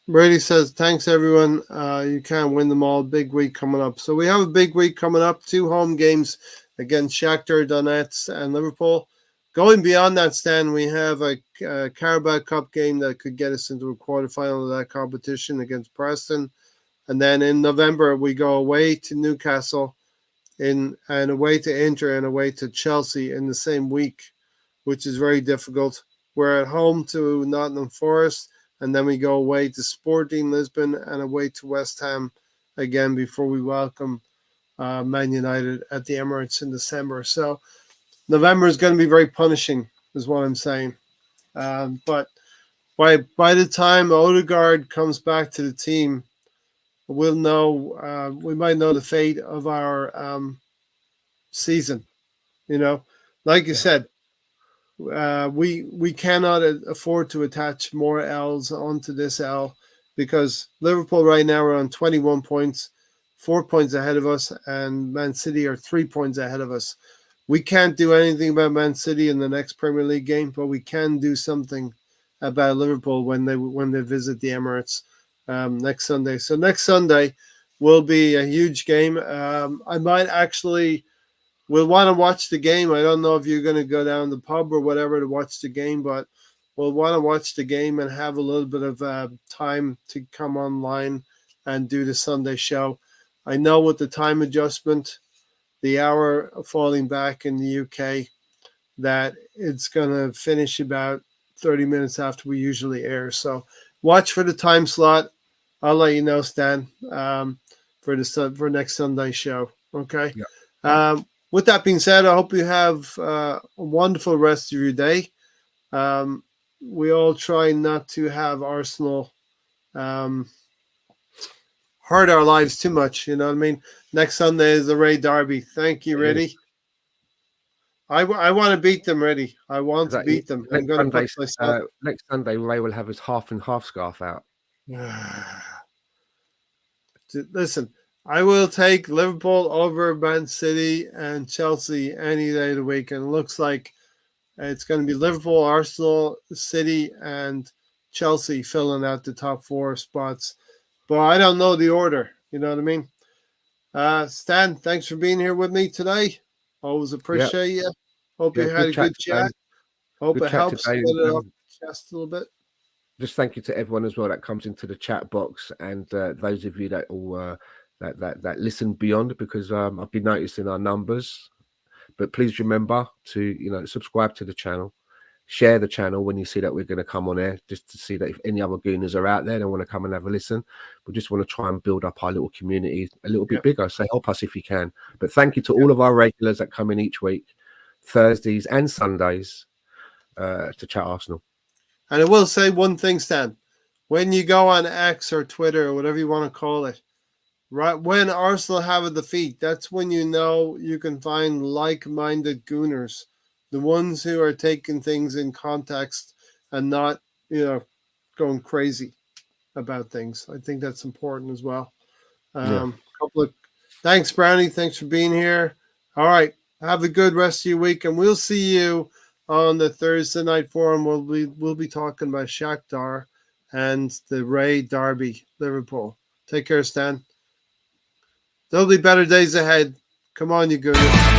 Brady says, thanks, everyone. You can't win them all. Big week coming up. So we have a big week coming up. 2 home games against Shaktar Donetsk and Liverpool. Going beyond that, Stan, we have a Carabao Cup game that could get us into a quarterfinal of that competition against Preston. And then in November, we go away to Newcastle and away to Inter and away to Chelsea in the same week, which is very difficult. We're at home to Nottingham Forest, and then we go away to Sporting Lisbon and away to West Ham again before we welcome Man United at the Emirates in December. So November is going to be very punishing, is what I'm saying. But by the time Odegaard comes back to the team, we'll know. We might know the fate of our season. You know, like you Yeah. said, we cannot afford to attach more L's onto this L because Liverpool right now are on 21 points, 4 points ahead of us, and Man City are 3 points ahead of us. We can't do anything about Man City in the next Premier League game, but we can do something about Liverpool when they visit the Emirates next Sunday. So next Sunday will be a huge game. I might actually we'll want to watch the game. I don't know if you're going to go down the pub or whatever to watch the game, but we'll want to watch the game and have a little bit of time to come online and do the Sunday show. I know with the time adjustment, the hour falling back in the UK, that it's going to finish about 30 minutes after we usually air. So watch for the time slot. I'll let you know, Stan, for next Sunday show. Okay. Yeah. With that being said, I hope you have a wonderful rest of your day. We all try not to have Arsenal hurt our lives too much. You know what I mean? Next Sunday is the Ray Derby. Thank you, It Reddy. is. I want to beat them, Reddy. I want to Exactly. beat them. I'm going to put myself. Next Sunday, Ray will have his half and half scarf out. Listen, I will take Liverpool over Man City and Chelsea any day of the week. And it looks like it's going to be Liverpool, Arsenal, City, and Chelsea filling out the top four spots. But I don't know the order. You know what I mean? Stan, thanks for being here with me today. Always Yeah. appreciate you. Hope Yeah. you had a good today. chat. Hope Good it chat helps today. get it off the chest a little bit. Just thank you to everyone as well that comes into the chat box, and those of you that all that listen beyond, because I've been noticing our numbers. But please remember to subscribe to the channel, share the channel when you see that we're going to come on air, just to see that if any other gooners are out there and want to come and have a listen. We just want to try and build up our little community a little bit bigger. So help us if you can. But thank you to all of our regulars that come in each week, Thursdays and Sundays, to chat Arsenal. And I will say one thing, Stan. When you go on X or Twitter or whatever you want to call it, right when Arsenal have a defeat, that's when you know you can find like-minded gooners, the ones who are taking things in context and not, going crazy about things. I think that's important as well. Thanks, Brownie. Thanks for being here. All right. Have a good rest of your week, and we'll see you on the Thursday night forum. We'll be talking about Shaktar and the Ray Derby, Liverpool. Take care, Stan. There'll be better days ahead. Come on, you gooners.